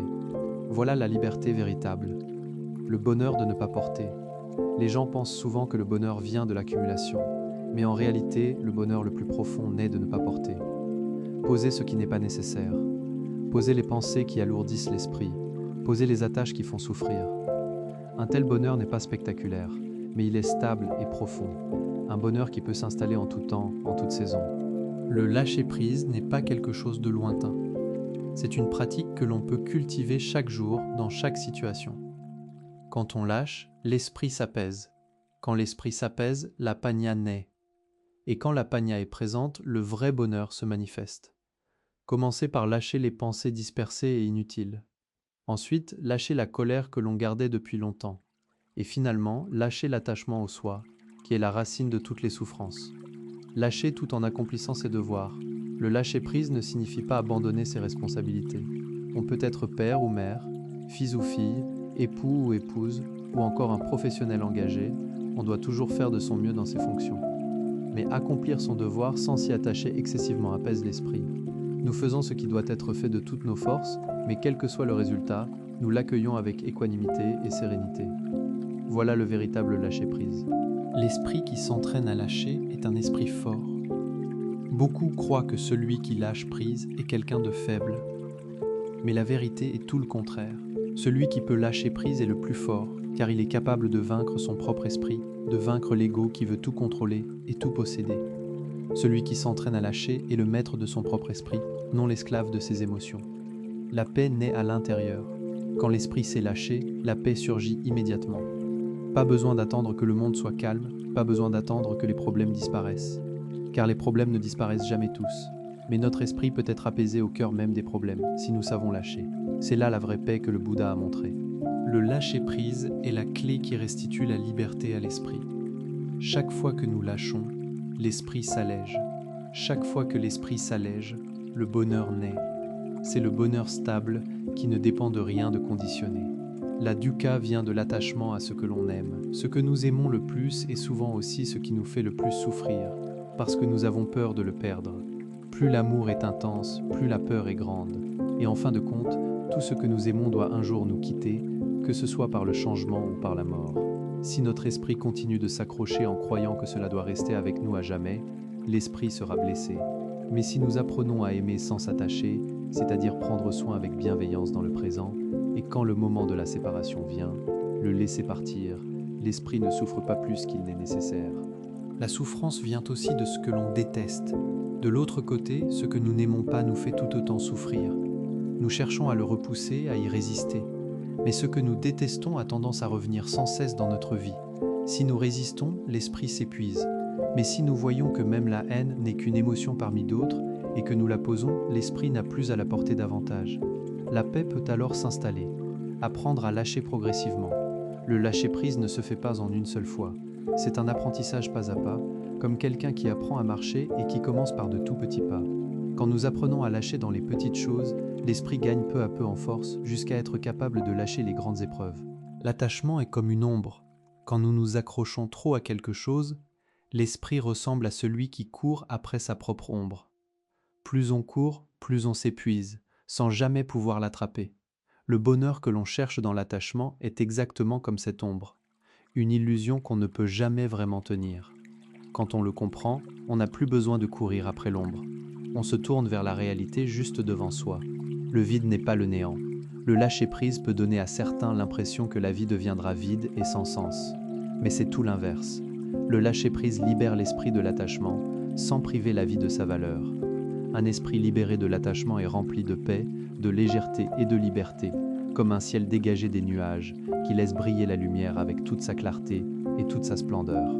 Voilà la liberté véritable. Le bonheur de ne pas porter. Les gens pensent souvent que le bonheur vient de l'accumulation, mais en réalité, le bonheur le plus profond naît de ne pas porter. Poser ce qui n'est pas nécessaire. Poser les pensées qui alourdissent l'esprit. Poser les attaches qui font souffrir. Un tel bonheur n'est pas spectaculaire, mais il est stable et profond. Un bonheur qui peut s'installer en tout temps, en toute saison. Le lâcher-prise n'est pas quelque chose de lointain. C'est une pratique que l'on peut cultiver chaque jour, dans chaque situation. Quand on lâche, l'esprit s'apaise. Quand l'esprit s'apaise, la panya naît. Et quand la panya est présente, le vrai bonheur se manifeste. Commencez par lâcher les pensées dispersées et inutiles. Ensuite, lâchez la colère que l'on gardait depuis longtemps. Et finalement, lâchez l'attachement au soi, qui est la racine de toutes les souffrances. Lâchez tout en accomplissant ses devoirs. Le lâcher-prise ne signifie pas abandonner ses responsabilités. On peut être père ou mère, fils ou fille, époux ou épouse, ou encore un professionnel engagé. On doit toujours faire de son mieux dans ses fonctions. Mais accomplir son devoir sans s'y attacher excessivement apaise l'esprit. Nous faisons ce qui doit être fait de toutes nos forces, mais quel que soit le résultat, nous l'accueillons avec équanimité et sérénité. Voilà le véritable lâcher-prise. L'esprit qui s'entraîne à lâcher est un esprit fort. Beaucoup croient que celui qui lâche prise est quelqu'un de faible. Mais la vérité est tout le contraire. Celui qui peut lâcher prise est le plus fort, car il est capable de vaincre son propre esprit, de vaincre l'ego qui veut tout contrôler et tout posséder. Celui qui s'entraîne à lâcher est le maître de son propre esprit, non l'esclave de ses émotions. La paix naît à l'intérieur. Quand l'esprit s'est lâché, la paix surgit immédiatement. Pas besoin d'attendre que le monde soit calme, pas besoin d'attendre que les problèmes disparaissent. Car les problèmes ne disparaissent jamais tous. Mais notre esprit peut être apaisé au cœur même des problèmes, si nous savons lâcher. C'est là la vraie paix que le Bouddha a montrée. Le lâcher-prise est la clé qui restitue la liberté à l'esprit. Chaque fois que nous lâchons, l'esprit s'allège. Chaque fois que l'esprit s'allège, le bonheur naît. C'est le bonheur stable qui ne dépend de rien de conditionné. La dukkha vient de l'attachement à ce que l'on aime. Ce que nous aimons le plus est souvent aussi ce qui nous fait le plus souffrir, parce que nous avons peur de le perdre. Plus l'amour est intense, plus la peur est grande. Et en fin de compte, tout ce que nous aimons doit un jour nous quitter, que ce soit par le changement ou par la mort. Si notre esprit continue de s'accrocher en croyant que cela doit rester avec nous à jamais, l'esprit sera blessé. Mais si nous apprenons à aimer sans s'attacher, c'est-à-dire prendre soin avec bienveillance dans le présent, et quand le moment de la séparation vient, le laisser partir, l'esprit ne souffre pas plus qu'il n'est nécessaire. La souffrance vient aussi de ce que l'on déteste. De l'autre côté, ce que nous n'aimons pas nous fait tout autant souffrir. Nous cherchons à le repousser, à y résister. Mais ce que nous détestons a tendance à revenir sans cesse dans notre vie. Si nous résistons, l'esprit s'épuise. Mais si nous voyons que même la haine n'est qu'une émotion parmi d'autres, et que nous la posons, l'esprit n'a plus à la porter davantage. La paix peut alors s'installer. Apprendre à lâcher progressivement. Le lâcher-prise ne se fait pas en une seule fois. C'est un apprentissage pas à pas, comme quelqu'un qui apprend à marcher et qui commence par de tout petits pas. Quand nous apprenons à lâcher dans les petites choses, l'esprit gagne peu à peu en force jusqu'à être capable de lâcher les grandes épreuves. L'attachement est comme une ombre. Quand nous nous accrochons trop à quelque chose, l'esprit ressemble à celui qui court après sa propre ombre. Plus on court, plus on s'épuise, sans jamais pouvoir l'attraper. Le bonheur que l'on cherche dans l'attachement est exactement comme cette ombre, une illusion qu'on ne peut jamais vraiment tenir. Quand on le comprend, on n'a plus besoin de courir après l'ombre. On se tourne vers la réalité juste devant soi. Le vide n'est pas le néant. Le lâcher-prise peut donner à certains l'impression que la vie deviendra vide et sans sens. Mais c'est tout l'inverse. Le lâcher-prise libère l'esprit de l'attachement, sans priver la vie de sa valeur. Un esprit libéré de l'attachement est rempli de paix, de légèreté et de liberté, comme un ciel dégagé des nuages, qui laisse briller la lumière avec toute sa clarté et toute sa splendeur.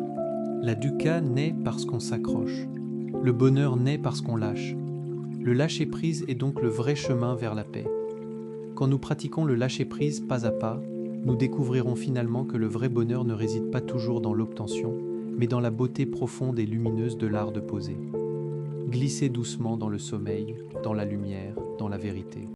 La dukkha naît parce qu'on s'accroche. Le bonheur naît parce qu'on lâche. Le lâcher-prise est donc le vrai chemin vers la paix. Quand nous pratiquons le lâcher-prise pas à pas, nous découvrirons finalement que le vrai bonheur ne réside pas toujours dans l'obtention, mais dans la beauté profonde et lumineuse de l'art de poser. Glisser doucement dans le sommeil, dans la lumière, dans la vérité.